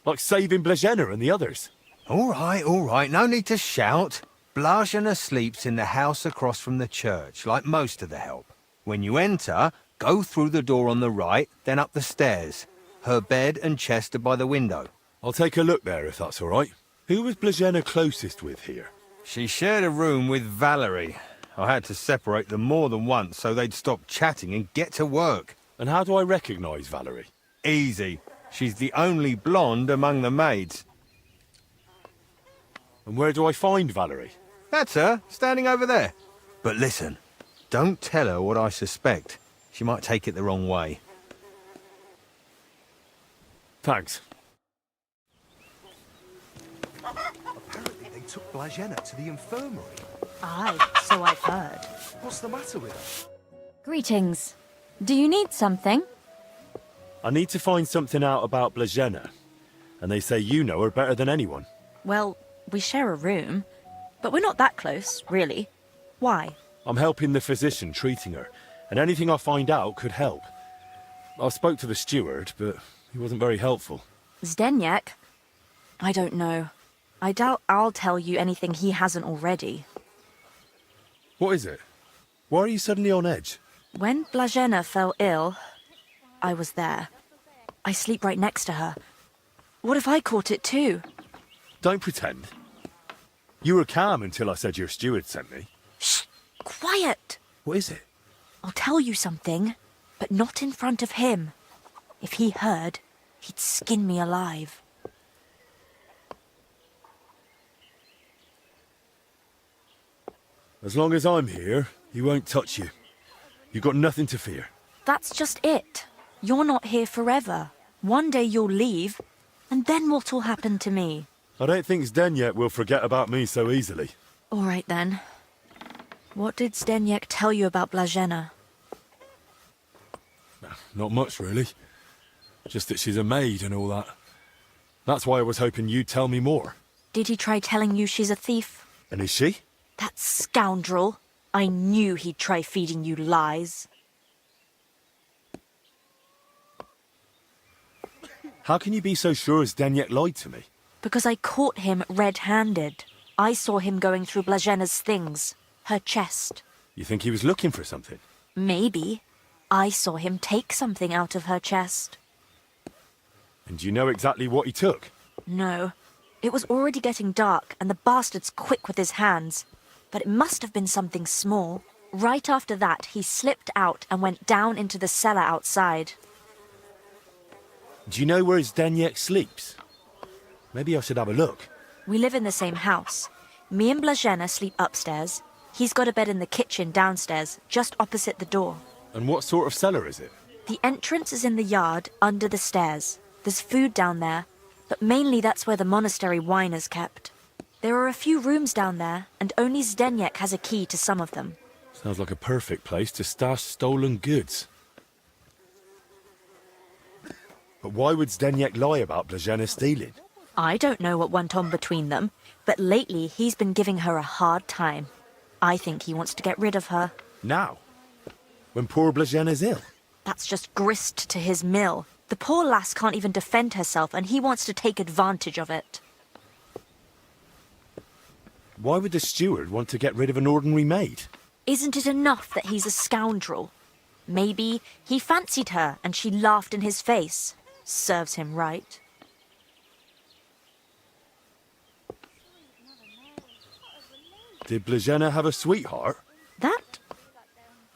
Like saving Blazena and the others. All right, no need to shout. Blazena sleeps in the house across from the church, like most of the help. When you enter, go through the door on the right, then up the stairs. Her bed and chest are by the window. I'll take a look there if that's all right. Who was Blazena closest with here? She shared a room with Valerie. I had to separate them more than once so they'd stop chatting and get to work. And how do I recognise Valerie? Easy. She's the only blonde among the maids. And where do I find Valerie? That's her, standing over there. But listen, don't tell her what I suspect. She might take it the wrong way. Thanks. Apparently they took Blazena to the infirmary. Aye, so I've heard. What's the matter with her? Greetings. Do you need something? I need to find something out about Blazena. And they say you know her better than anyone. Well, we share a room, but we're not that close, really. Why? I'm helping the physician treating her, and anything I find out could help. I spoke to the steward, but he wasn't very helpful. Zdeněk? I don't know. I doubt I'll tell you anything he hasn't already. What is it? Why are you suddenly on edge? When Blazena fell ill, I was there. I sleep right next to her. What if I caught it too? Don't pretend. You were calm until I said your steward sent me. Shh! Quiet! What is it? I'll tell you something, but not in front of him. If he heard, he'd skin me alive. As long as I'm here, he won't touch you. You've got nothing to fear. That's just it. You're not here forever. One day you'll leave, and then what'll happen to me? I don't think Zdeněk will forget about me so easily. All right then. What did Zdeněk tell you about Blazena? Not much, really. Just that she's a maid and all that. That's why I was hoping you'd tell me more. Did he try telling you she's a thief? And is she? That scoundrel. I knew he'd try feeding you lies. How can you be so sure Zdeněk lied to me? Because I caught him red-handed. I saw him going through Blazena's things. Her chest. You think he was looking for something? Maybe. I saw him take something out of her chest. And do you know exactly what he took? No. It was already getting dark, and the bastard's quick with his hands. But it must have been something small. Right after that, he slipped out and went down into the cellar outside. Do you know where Zdeněk sleeps? Maybe I should have a look. We live in the same house. Me and Blazena sleep upstairs. He's got a bed in the kitchen downstairs, just opposite the door. And what sort of cellar is it? The entrance is in the yard, under the stairs. There's food down there, but mainly that's where the monastery wine is kept. There are a few rooms down there, and only Zdeněk has a key to some of them. Sounds like a perfect place to stash stolen goods. But why would Zdeněk lie about Blazena stealing? I don't know what went on between them, but lately he's been giving her a hard time. I think he wants to get rid of her. Now? When poor Blazena's ill? That's just grist to his mill. The poor lass can't even defend herself, and he wants to take advantage of it. Why would the steward want to get rid of an ordinary maid? Isn't it enough that he's a scoundrel? Maybe he fancied her and she laughed in his face. Serves him right. Did Blazena have a sweetheart? That?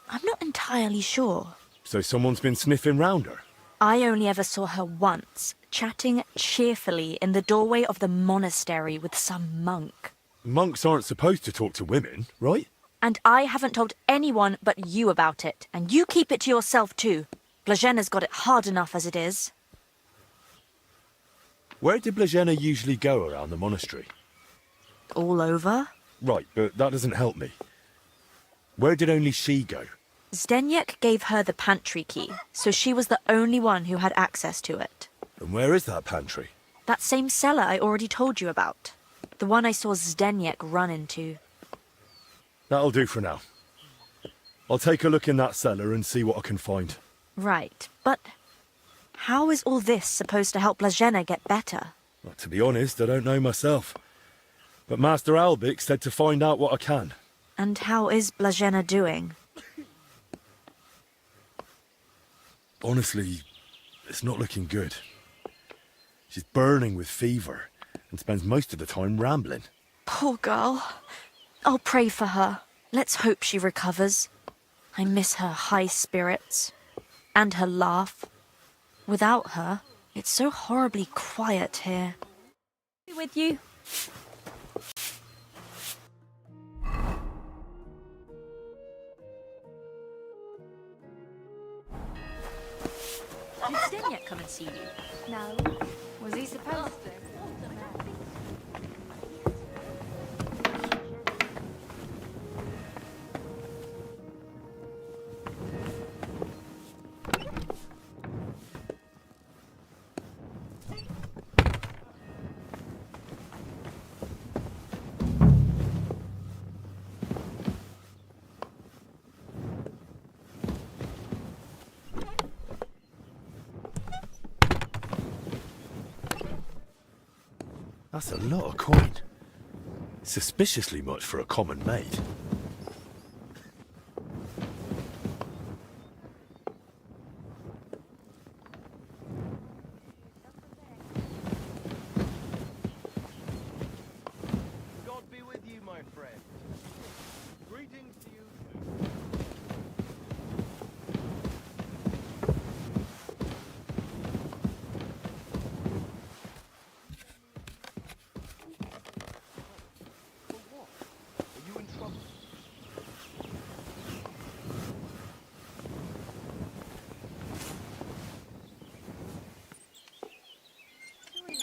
I'm not entirely sure. So someone's been sniffing round her? I only ever saw her once, chatting cheerfully in the doorway of the monastery with some monk. Monks aren't supposed to talk to women, right? And I haven't told anyone but you about it, and you keep it to yourself too. Blazena's got it hard enough as it is. Where did Blazena usually go around the monastery? All over? Right, but that doesn't help me. Where did only she go? Zdeněk gave her the pantry key, so she was the only one who had access to it. And where is that pantry? That same cellar I already told you about. The one I saw Zdeněk run into. That'll do for now. I'll take a look in that cellar and see what I can find. Right, but how is all this supposed to help Blazena get better? Well, to be honest, I don't know myself. But Master Albik said to find out what I can. And how is Blazena doing? Honestly, it's not looking good. She's burning with fever and spends most of the time rambling. Poor girl. I'll pray for her. Let's hope she recovers. I miss her high spirits. And her laugh. Without her, it's so horribly quiet here. Be with you. Did Zdeněk come and see you? No. Was he supposed to? That's a lot of coin. Suspiciously much for a common maid. God be with you, my friend. Greetings to you.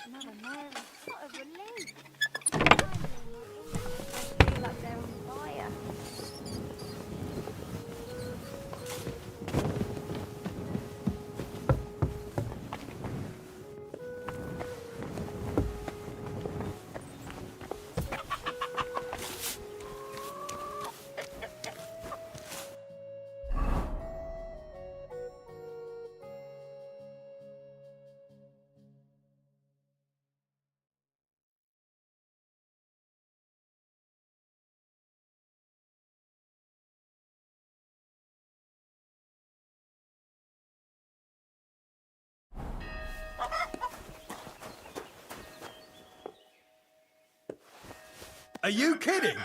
Another nail. What a relief. I feel like they're on fire. Are you kidding?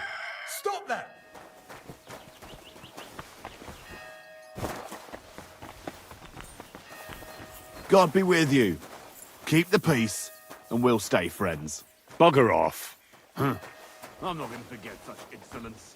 Stop that! God be with you. Keep the peace, and we'll stay friends. Bugger off. Huh. I'm not going to forget such insolence.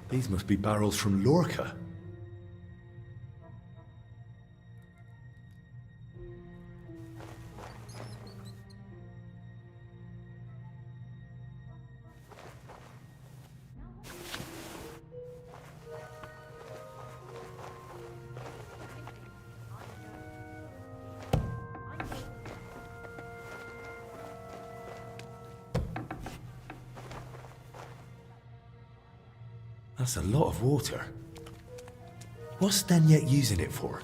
These must be barrels from Lorca. That's a lot of water. What's Zdeněk using it for?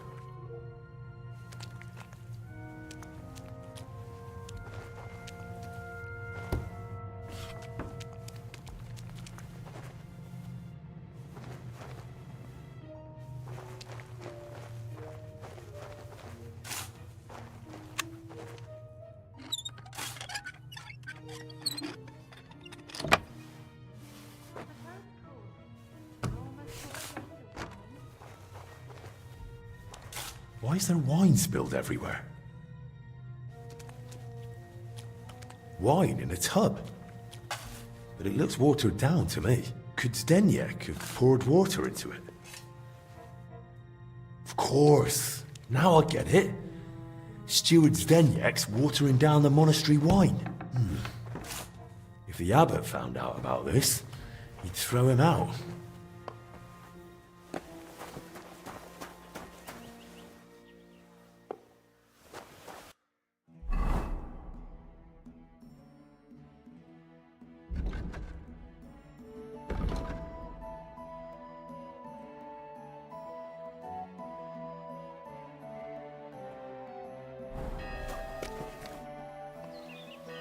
Why is there wine spilled everywhere? Wine in a tub? But it looks watered down to me. Could Zdeněk have poured water into it? Of course. Now I get it. Steward Zdeněk's watering down the monastery wine. If the abbot found out about this, he'd throw him out.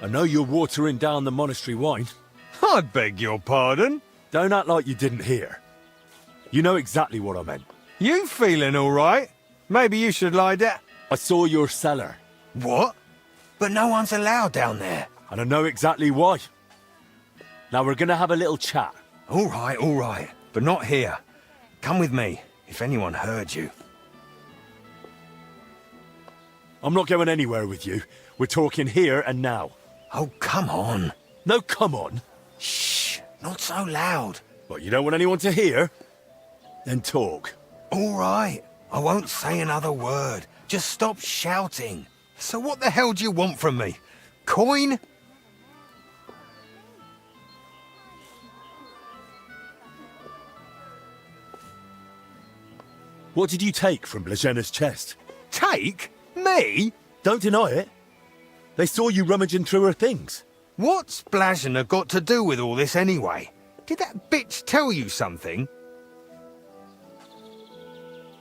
I know you're watering down the monastery wine. I beg your pardon? Don't act like you didn't hear. You know exactly what I meant. You feeling all right? Maybe you should lie down. I saw your cellar. What? But no one's allowed down there. And I know exactly why. Now we're gonna have a little chat. All right. But not here. Come with me, if anyone heard you. I'm not going anywhere with you. We're talking here and now. Oh, come on. No, come on. Shh, not so loud. What, you don't want anyone to hear? Then talk. All right. I won't say another word. Just stop shouting. So what the hell do you want from me? Coin? What did you take from Blažena's chest? Take? Me? Don't deny it. They saw you rummaging through her things. What's Blažena got to do with all this anyway? Did that bitch tell you something?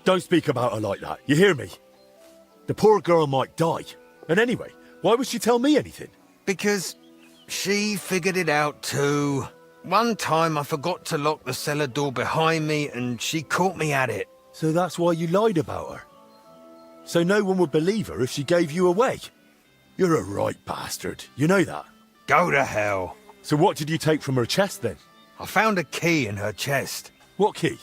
Don't speak about her like that, you hear me? The poor girl might die. And anyway, why would she tell me anything? Because she figured it out too. One time I forgot to lock the cellar door behind me and she caught me at it. So that's why you lied about her? So no one would believe her if she gave you away? You're a right bastard, you know that? Go to hell. So what did you take from her chest then? I found a key in her chest. What key?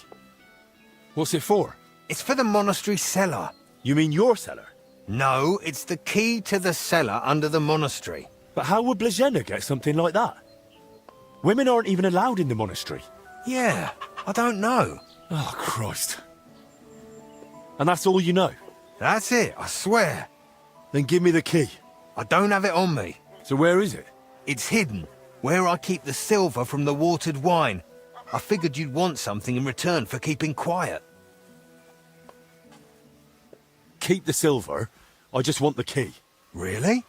What's it for? It's for the monastery cellar. You mean your cellar? No, it's the key to the cellar under the monastery. But how would Blažena get something like that? Women aren't even allowed in the monastery. Yeah, I don't know. Oh, Christ. And that's all you know? That's it, I swear. Then give me the key. I don't have it on me. So where is it? It's hidden, where I keep the silver from the watered wine. I figured you'd want something in return for keeping quiet. Keep the silver. I just want the key. Really?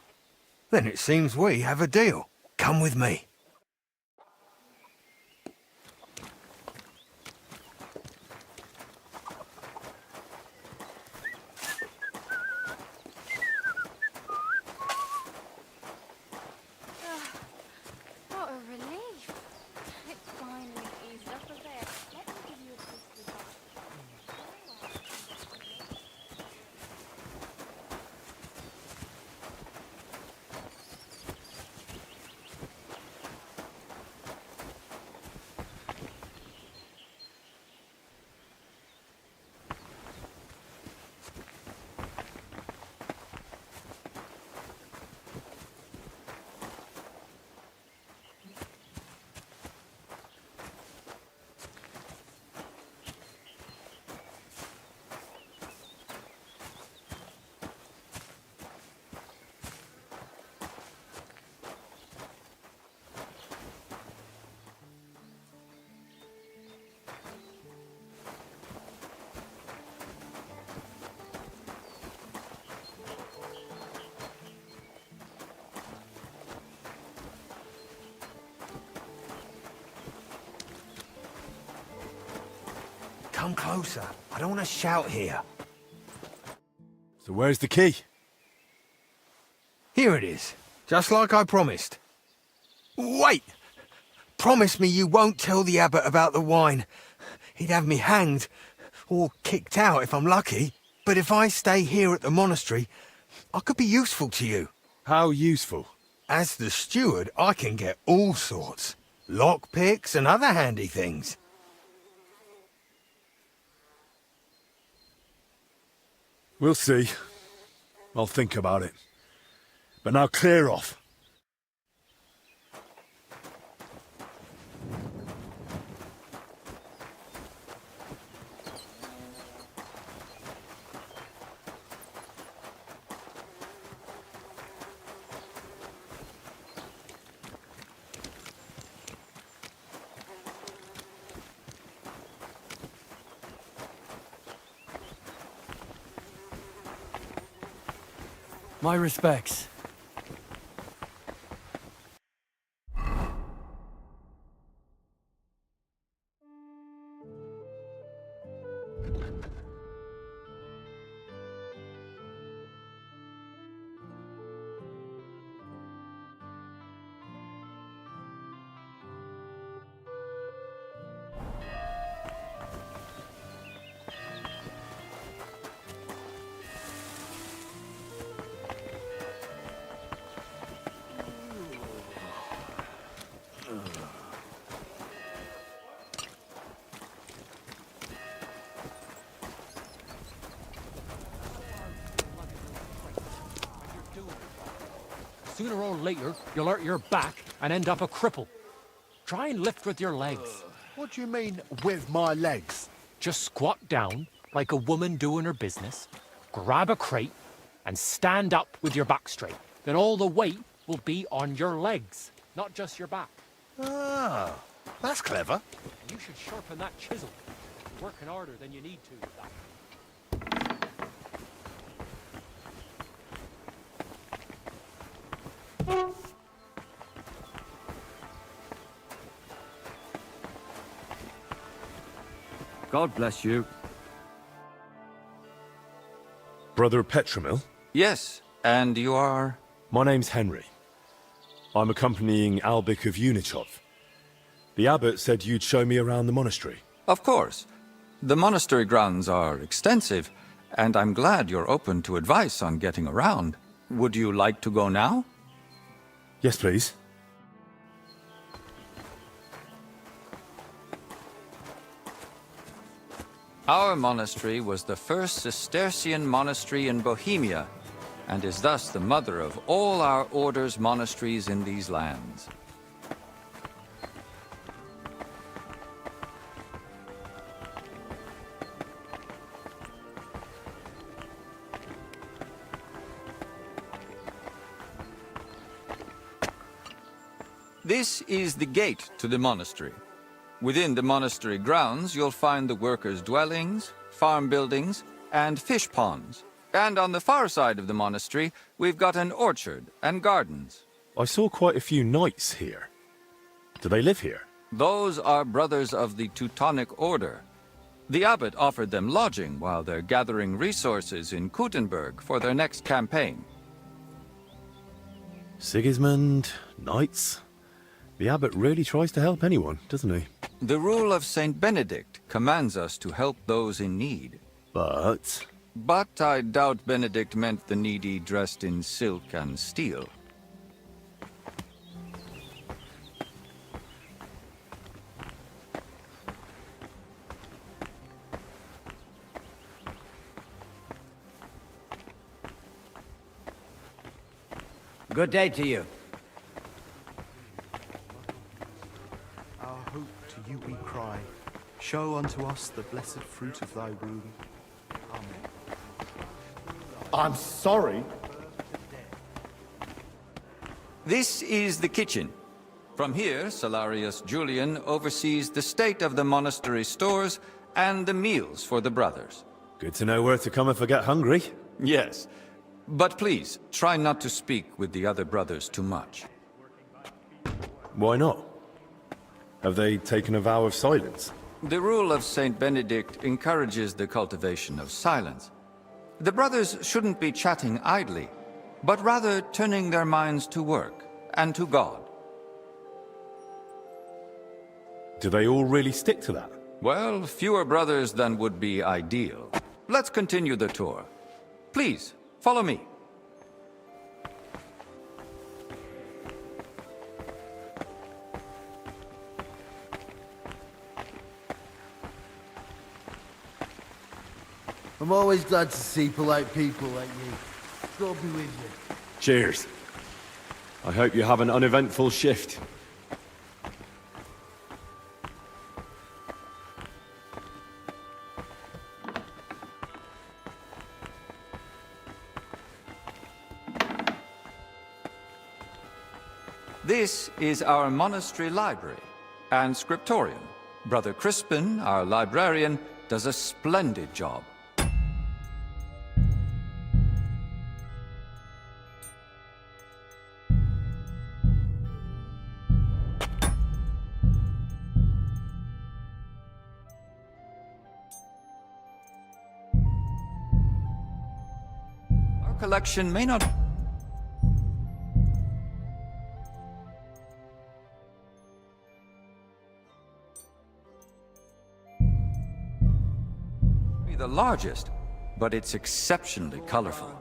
Then it seems we have a deal. Come with me. What a relief. It's finally eased up a bit. Let me give you a taste of that. Come closer. I don't want to shout here. So where's the key? Here it is. Just like I promised. Wait! Promise me you won't tell the abbot about the wine. He'd have me hanged, or kicked out if I'm lucky. But if I stay here at the monastery, I could be useful to you. How useful? As the steward, I can get all sorts. Lockpicks and other handy things. We'll see. I'll think about it. But now clear off. My respects. Sooner or later, you'll hurt your back and end up a cripple. Try and lift with your legs. What do you mean, with my legs? Just squat down, like a woman doing her business, grab a crate, and stand up with your back straight. Then all the weight will be on your legs, not just your back. Ah, that's clever. You should sharpen that chisel. You're working harder than you need to with that. God bless you. Brother Petramil? Yes, and you are? My name's Henry. I'm accompanying Albic of Unichov. The abbot said you'd show me around the monastery. Of course. The monastery grounds are extensive, and I'm glad you're open to advice on getting around. Would you like to go now? Yes, please. Our monastery was the first Cistercian monastery in Bohemia, and is thus the mother of all our order's monasteries in these lands. This is the gate to the monastery. Within the monastery grounds, you'll find the workers' dwellings, farm buildings, and fish ponds. And on the far side of the monastery, we've got an orchard and gardens. I saw quite a few knights here. Do they live here? Those are brothers of the Teutonic Order. The abbot offered them lodging while they're gathering resources in Kuttenberg for their next campaign. Sigismund, knights. The abbot really tries to help anyone, doesn't he? The rule of Saint Benedict commands us to help those in need. But I doubt Benedict meant the needy dressed in silk and steel. Good day to you. Our hope to you we cry. Show unto us the blessed fruit of thy womb. Amen. I'm sorry. This is the kitchen. From here, Salarius Julian oversees the state of the monastery stores and the meals for the brothers. good to know where to come if I get hungry. Yes. But please, try not to speak with the other brothers too much. Why not? Have they taken a vow of silence? The rule of Saint Benedict encourages the cultivation of silence. The brothers shouldn't be chatting idly, but rather turning their minds to work and to God. Do they all really stick to that? Well, fewer brothers than would be ideal. Let's continue the tour. Please, follow me. I'm always glad to see polite people like you. God be with you. Cheers. I hope you have an uneventful shift. This is our monastery library and scriptorium. Brother Crispin, our librarian, does a splendid job. Our collection may not be the largest, but it's exceptionally colorful.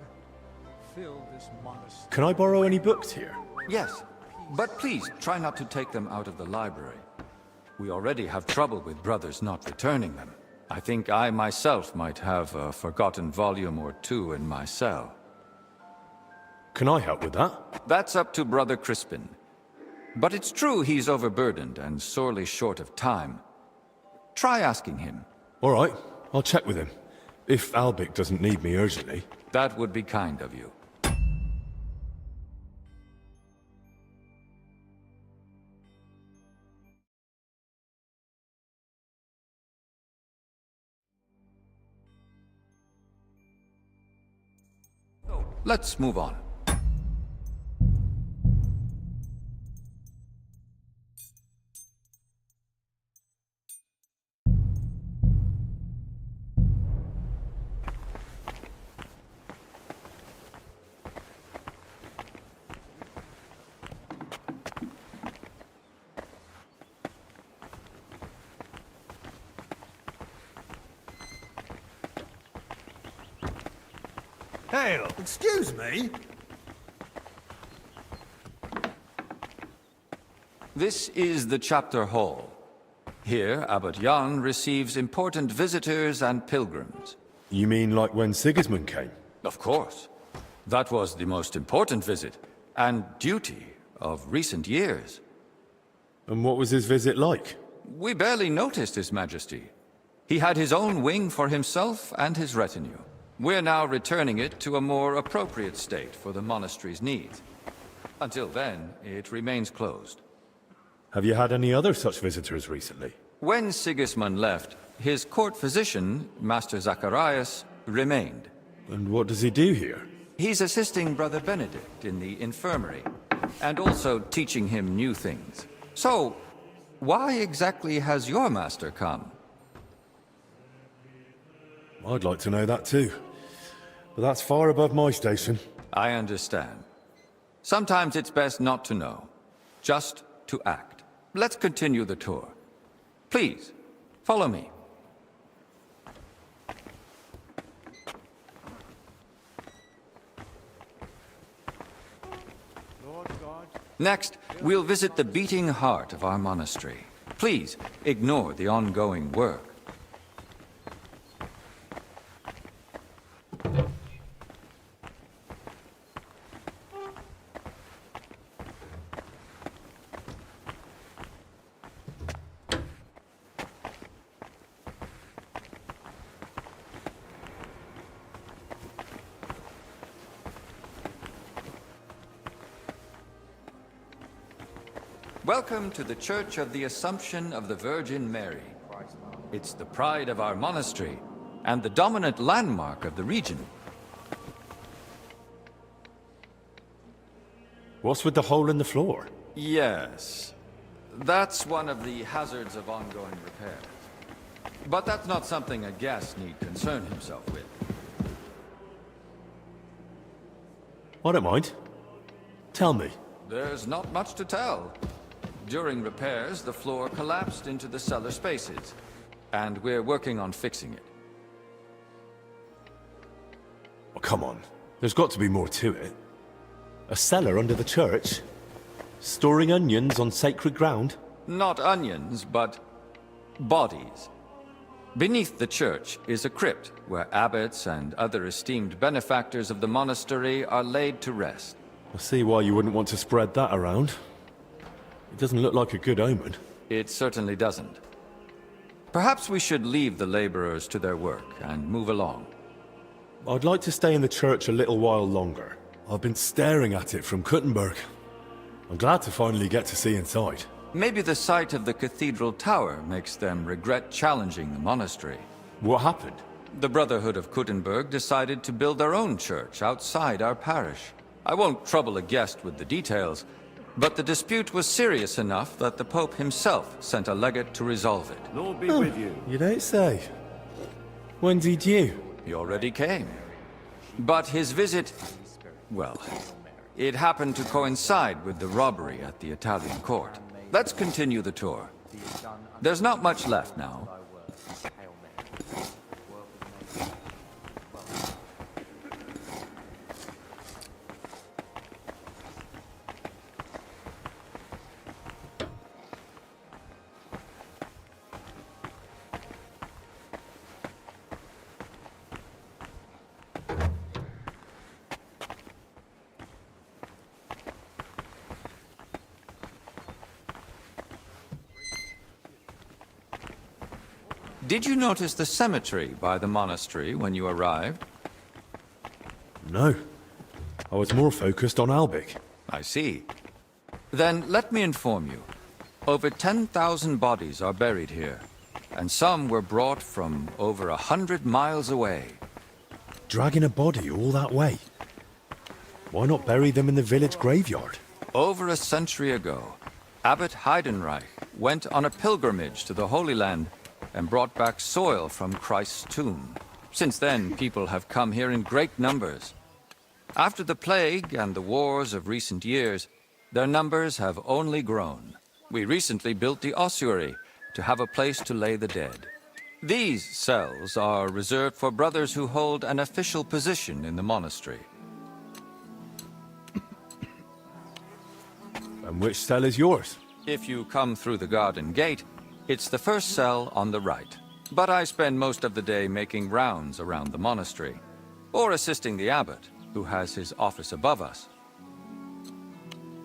Can I borrow any books here? Yes, but please try not to take them out of the library. We already have trouble with brothers not returning them. I think I myself might have a forgotten volume or two in my cell. Can I help with that? That's up to Brother Crispin. But it's true he's overburdened and sorely short of time. Try asking him. All right, I'll check with him. If Albic doesn't need me urgently. That would be kind of you. So, let's move on. Hail! Excuse me? This is the chapter hall. Here, Abbot Jan receives important visitors and pilgrims. You mean like when Sigismund came? Of course. That was the most important visit, and duty of recent years. And what was his visit like? We barely noticed His Majesty. He had his own wing for himself and his retinue. We're now returning it to a more appropriate state for the monastery's needs. Until then, it remains closed. Have you had any other such visitors recently? When Sigismund left, his court physician, Master Zacharias, remained. And what does he do here? He's assisting Brother Benedict in the infirmary, and also teaching him new things. So, why exactly has your master come? I'd like to know that too. But that's far above my station. I understand. Sometimes it's best not to know, just to act. Let's continue the tour. Please, follow me. Next, we'll visit the beating heart of our monastery. Please, ignore the ongoing work. Welcome to the Church of the Assumption of the Virgin Mary. It's the pride of our monastery and the dominant landmark of the region. What's with the hole in the floor? Yes, that's one of the hazards of ongoing repairs. But that's not something a guest need concern himself with. I don't mind. Tell me. There's not much to tell. During repairs, the floor collapsed into the cellar spaces, and we're working on fixing it. Oh, come on. There's got to be more to it. A cellar under the church? Storing onions on sacred ground? Not onions, but bodies. Beneath the church is a crypt where abbots and other esteemed benefactors of the monastery are laid to rest. I see why you wouldn't want to spread that around. It doesn't look like a good omen. It certainly doesn't. Perhaps we should leave the laborers to their work and move along. I'd like to stay in the church a little while longer. I've been staring at it from Kuttenberg. I'm glad to finally get to see inside. Maybe the sight of the cathedral tower makes them regret challenging the monastery. What happened? The Brotherhood of Kuttenberg decided to build their own church outside our parish. I won't trouble a guest with the details, but the dispute was serious enough that the Pope himself sent a legate to resolve it. Lord be with you. You don't say. When's he due? He already came. But his visit, well, it happened to coincide with the robbery at the Italian court. Let's continue the tour. There's not much left now. Did you notice the cemetery by the monastery when you arrived? No. I was more focused on Albic. I see. Then let me inform you. Over 10,000 bodies are buried here, and some were brought from over 100 miles away. Dragging a body all that way? Why not bury them in the village graveyard? Over a century ago, Abbot Heidenreich went on a pilgrimage to the Holy Land and brought back soil from Christ's tomb. Since then, people have come here in great numbers. After the plague and the wars of recent years, their numbers have only grown. We recently built the ossuary to have a place to lay the dead. These cells are reserved for brothers who hold an official position in the monastery. And which cell is yours? If you come through the garden gate, it's the first cell on the right. But I spend most of the day making rounds around the monastery, or assisting the abbot, who has his office above us.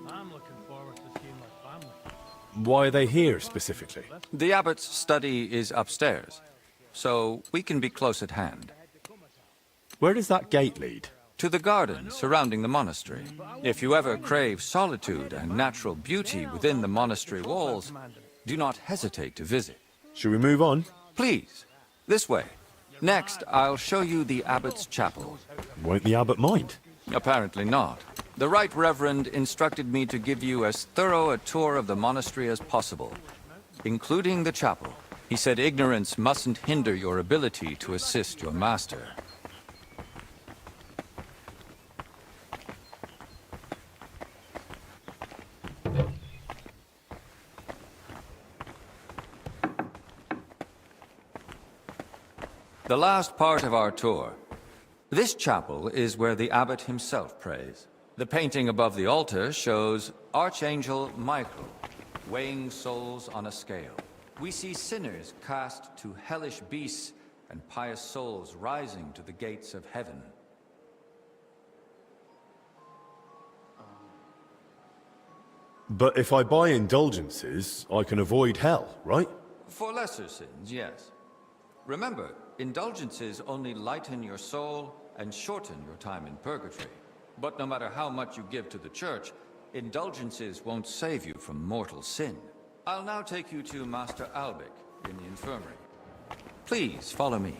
I'm looking forward to seeing my family. Why are they here, specifically? The abbot's study is upstairs, so we can be close at hand. Where does that gate lead? To the garden surrounding the monastery. If you ever crave solitude and natural beauty within the monastery walls, do not hesitate to visit. Should we move on? Please, this way. Next, I'll show you the abbot's chapel. Won't the abbot mind? Apparently not. The Right Reverend instructed me to give you as thorough a tour of the monastery as possible, including the chapel. He said ignorance mustn't hinder your ability to assist your master. The last part of our tour. This chapel is where the abbot himself prays. The painting above the altar shows Archangel Michael weighing souls on a scale. We see sinners cast to hellish beasts and pious souls rising to the gates of heaven. But if I buy indulgences, I can avoid hell, right? For lesser sins, yes. Remember, indulgences only lighten your soul and shorten your time in purgatory. But no matter how much you give to the church, indulgences won't save you from mortal sin. I'll now take you to Master Albic in the infirmary. Please follow me.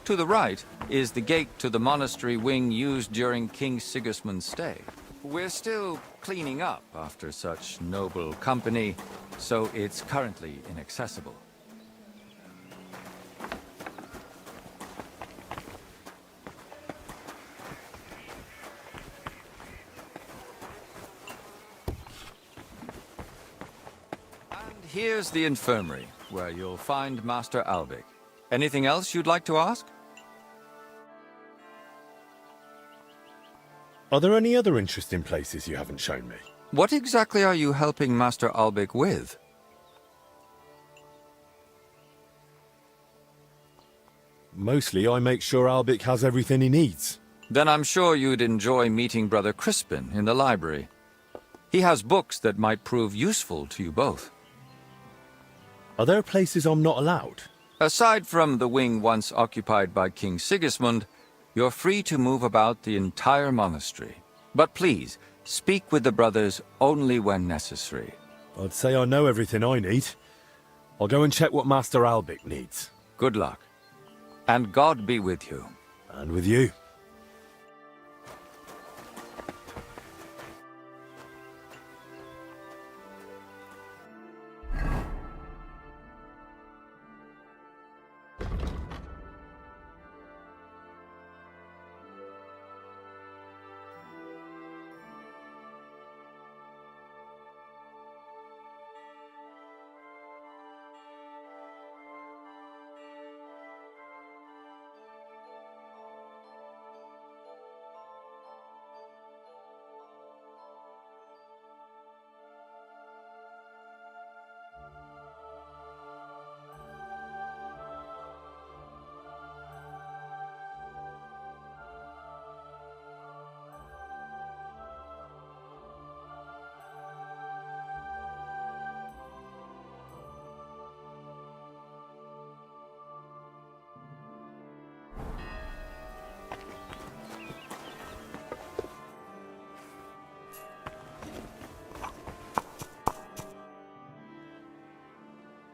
To the right is the gate to the monastery wing used during King Sigismund's stay. We're still cleaning up after such noble company, so it's currently inaccessible. And here's the infirmary, where you'll find Master Albic. Anything else you'd like to ask? Are there any other interesting places you haven't shown me? What exactly are you helping Master Albic with? Mostly I make sure Albic has everything he needs. Then I'm sure you'd enjoy meeting Brother Crispin in the library. He has books that might prove useful to you both. Are there places I'm not allowed? Aside from the wing once occupied by King Sigismund, you're free to move about the entire monastery. But please, speak with the brothers only when necessary. I'd say I know everything I need. I'll go and check what Master Albic needs. Good luck. And God be with you. And with you.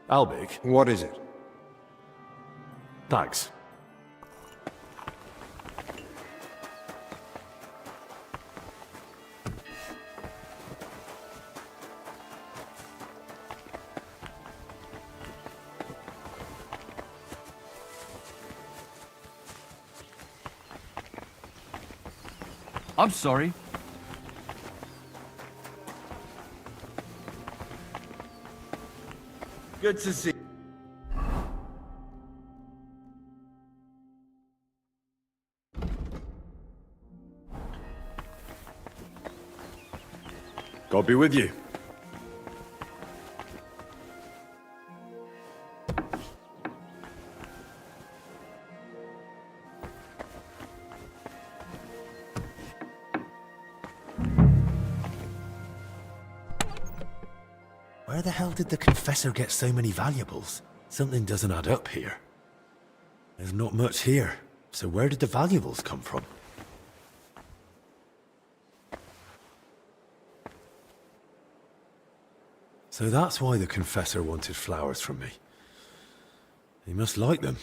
Albic? What is it? Thanks. I'm sorry. Good to see. God be with you. Where the hell did the confessor get so many valuables? Something doesn't add up here. There's not much here, so where did the valuables come from? So that's why the confessor wanted flowers from me. He must like them.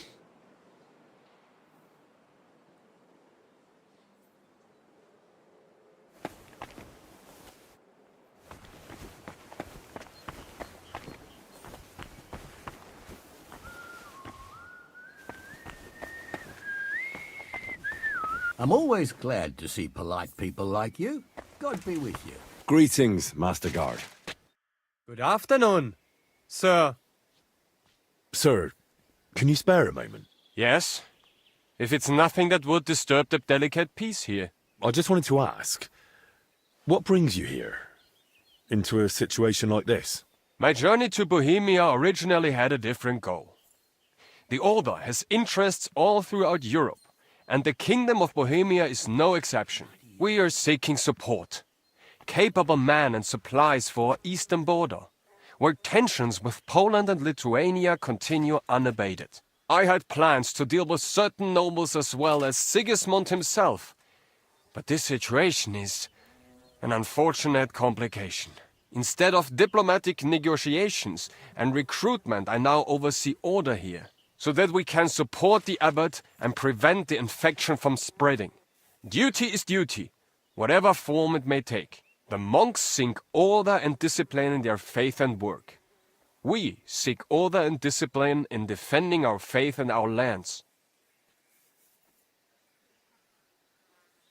I'm always glad to see polite people like you. God be with you. Greetings, Master Guard. Good afternoon, sir. Sir, can you spare a moment? Yes? If it's nothing that would disturb the delicate peace here. I just wanted to ask, what brings you here? Into a situation like this? My journey to Bohemia originally had a different goal. The Order has interests all throughout Europe, and the Kingdom of Bohemia is no exception. We are seeking support. Capable men and supplies for our eastern border, where tensions with Poland and Lithuania continue unabated. I had plans to deal with certain nobles as well as Sigismund himself, but this situation is an unfortunate complication. Instead of diplomatic negotiations and recruitment, I now oversee order here, so that we can support the abbot and prevent the infection from spreading. Duty is duty, whatever form it may take. The monks seek order and discipline in their faith and work. We seek order and discipline in defending our faith and our lands.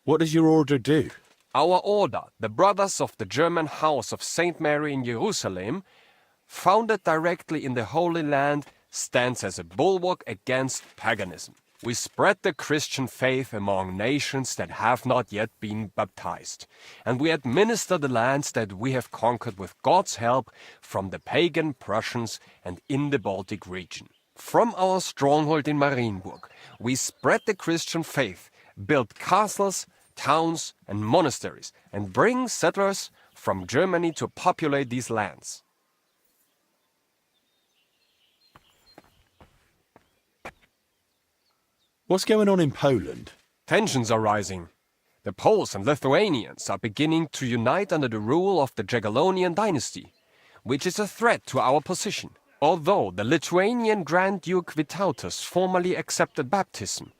What does your order do? Our order, the Brothers of the German House of St. Mary in Jerusalem, founded directly in the Holy Land, stands as a bulwark against paganism. We spread the Christian faith among nations that have not yet been baptized, and we administer the lands that we have conquered with God's help from the pagan Prussians and in the Baltic region. From our stronghold in Marienburg, we spread the Christian faith, build castles, towns, and monasteries, and bring settlers from Germany to populate these lands. What's going on in Poland? Tensions are rising. The Poles and Lithuanians are beginning to unite under the rule of the Jagiellonian dynasty, which is a threat to our position. Although the Lithuanian Grand Duke Vytautas formally accepted baptism,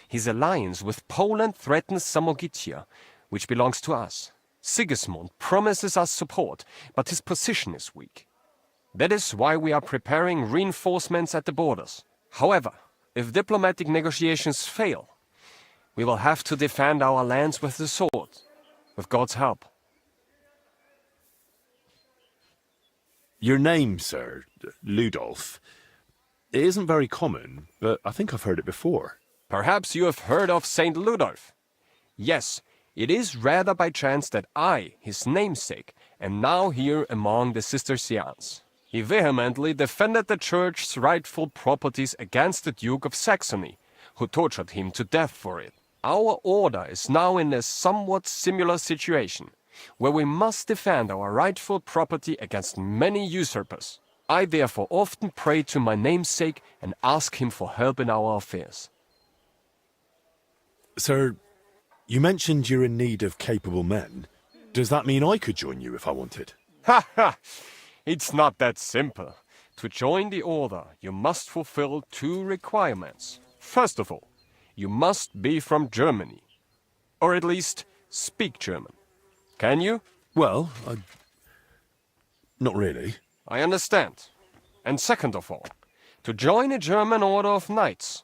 his alliance with Poland threatens Samogitia, which belongs to us. Sigismund promises us support, but his position is weak. That is why we are preparing reinforcements at the borders. However, if diplomatic negotiations fail, we will have to defend our lands with the sword, with God's help. Your name, sir, Ludolf, it isn't very common, but I think I've heard it before. Perhaps you have heard of Saint Ludolf. Yes, it is rather by chance that I, his namesake, am now here among the Cistercians. He vehemently defended the church's rightful properties against the Duke of Saxony, who tortured him to death for it. Our order is now in a somewhat similar situation, where we must defend our rightful property against many usurpers. I therefore often pray to my namesake and ask him for help in our affairs. Sir, you mentioned you're in need of capable men. Does that mean I could join you if I wanted? Ha ha! It's not that simple. To join the order, you must fulfill 2 requirements. First of all, you must be from Germany. Or at least speak German. Can you? Well, not really. I understand. And second of all, to join a German order of knights.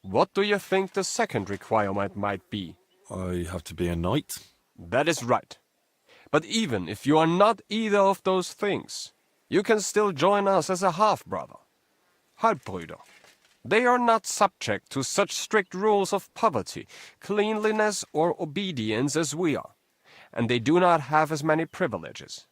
What do you think the second requirement might be? I have to be a knight? That is right. But even if you are not either of those things, you can still join us as a half-brother. Halbbrüder. They are not subject to such strict rules of poverty, cleanliness, or obedience as we are, and they do not have as many privileges.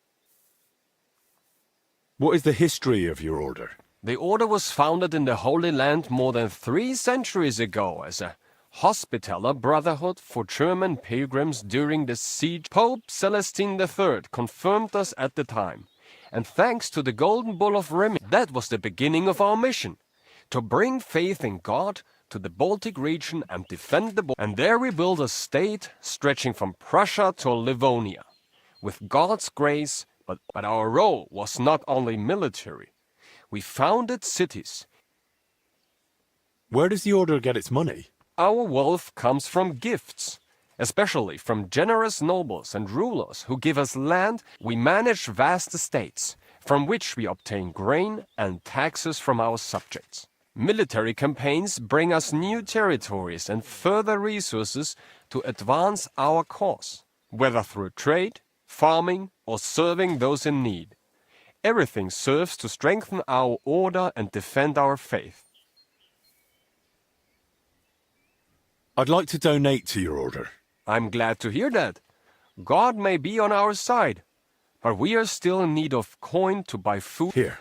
What is the history of your order? The order was founded in the Holy Land more than 3 centuries ago as a Hospitaller Brotherhood for German pilgrims during the siege. Pope Celestine III confirmed us at the time. And thanks to the Golden Bull of Rimini, that was the beginning of our mission, to bring faith in God to the Baltic region and defend the border. And there we built a state stretching from Prussia to Livonia, with God's grace, but our role was not only military. We founded cities. Where does the order get its money? Our wealth comes from gifts, especially from generous nobles and rulers who give us land. We manage vast estates, from which we obtain grain and taxes from our subjects. Military campaigns bring us new territories and further resources to advance our cause, whether through trade, farming, or serving those in need. Everything serves to strengthen our order and defend our faith. I'd like to donate to your order. I'm glad to hear that. God may be on our side, but we are still in need of coin to buy food. Here.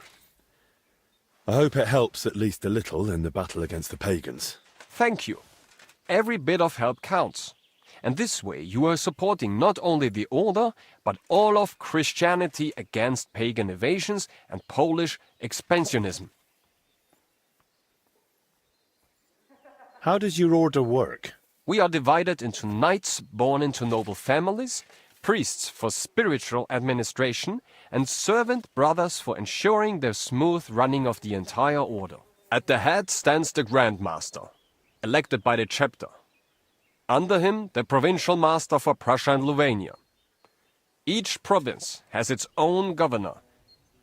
I hope it helps at least a little in the battle against the pagans. Thank you. Every bit of help counts. And this way you are supporting not only the order, but all of Christianity against pagan invasions and Polish expansionism. How does your order work? We are divided into knights born into noble families, priests for spiritual administration, and servant brothers for ensuring the smooth running of the entire order. At the head stands the Grand Master, elected by the chapter. Under him, the provincial master for Prussia and Livonia. Each province has its own governor,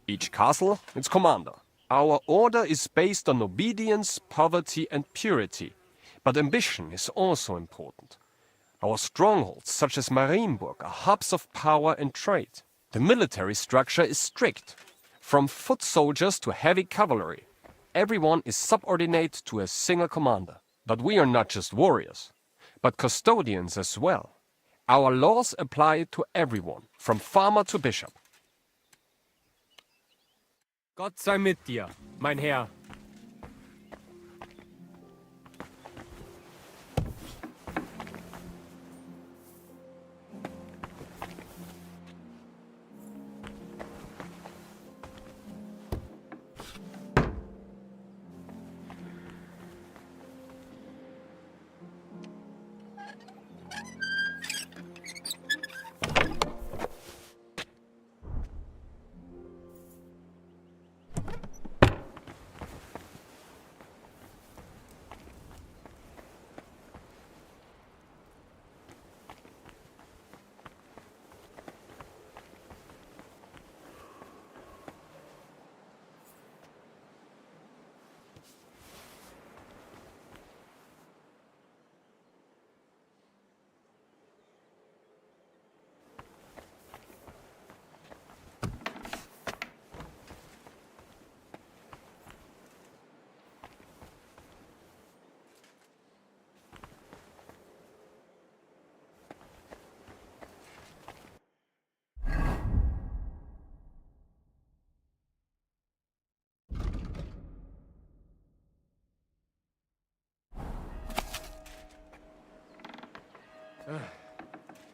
each castle its commander. Our order is based on obedience, poverty, and purity. But ambition is also important. Our strongholds, such as Marienburg, are hubs of power and trade. The military structure is strict. from foot soldiers to heavy cavalry. Everyone is subordinate to a single commander. But we are not just warriors, but custodians as well. Our laws apply to everyone, from farmer to bishop. Gott sei mit dir, mein Herr.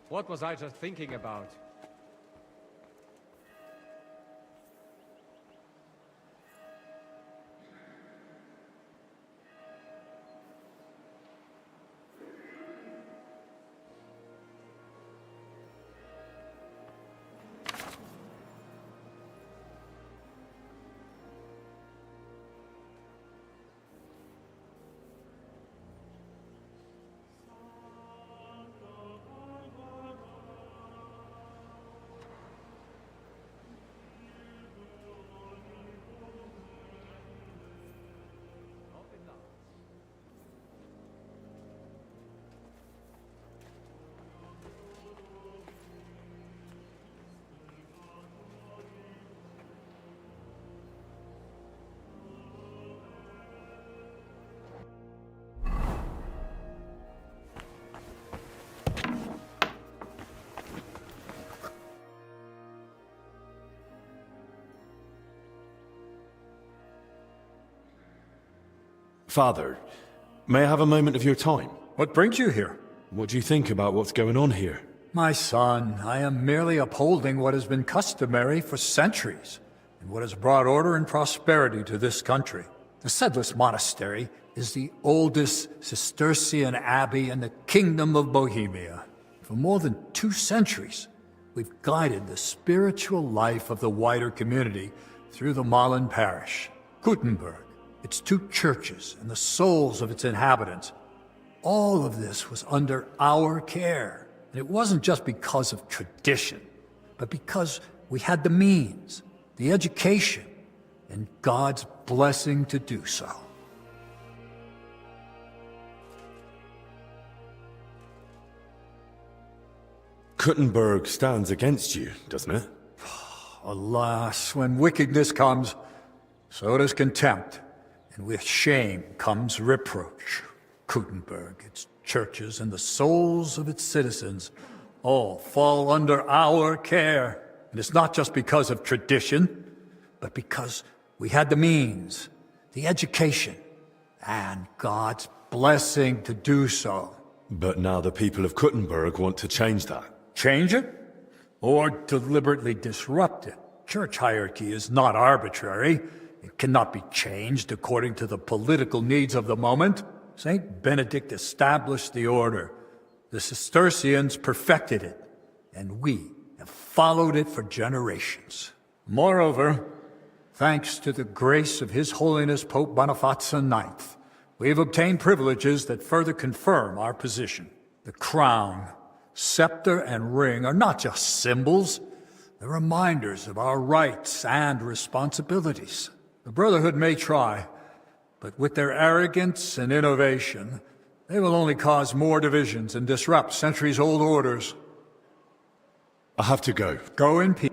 What was I just thinking about? Father, may I have a moment of your time? What brings you here? What do you think about what's going on here? My son, I am merely upholding what has been customary for centuries, and what has brought order and prosperity to this country. The Sedlus Monastery is the oldest Cistercian abbey in the Kingdom of Bohemia. For more than 2 centuries, we've guided the spiritual life of the wider community through the Malin parish. Gutenberg, its 2 churches, and the souls of its inhabitants. All of this was under our care. And it wasn't just because of tradition, but because we had the means, the education, and God's blessing to do so. Gutenberg stands against you, doesn't it? Alas, when wickedness comes, so does contempt. And with shame comes reproach. Gutenberg, its churches, and the souls of its citizens all fall under our care. And it's not just because of tradition, but because we had the means, the education, and God's blessing to do so. But now the people of Gutenberg want to change that. Change it? Or deliberately disrupt it? Church hierarchy is not arbitrary. It cannot be changed according to the political needs of the moment. Saint Benedict established the order. The Cistercians perfected it, and we have followed it for generations. Moreover, thanks to the grace of His Holiness Pope Boniface IX, we have obtained privileges that further confirm our position. The crown, scepter, and ring are not just symbols. They're reminders of our rights and responsibilities. The Brotherhood may try, but with their arrogance and innovation, they will only cause more divisions and disrupt centuries-old orders. I have to go. Go in peace.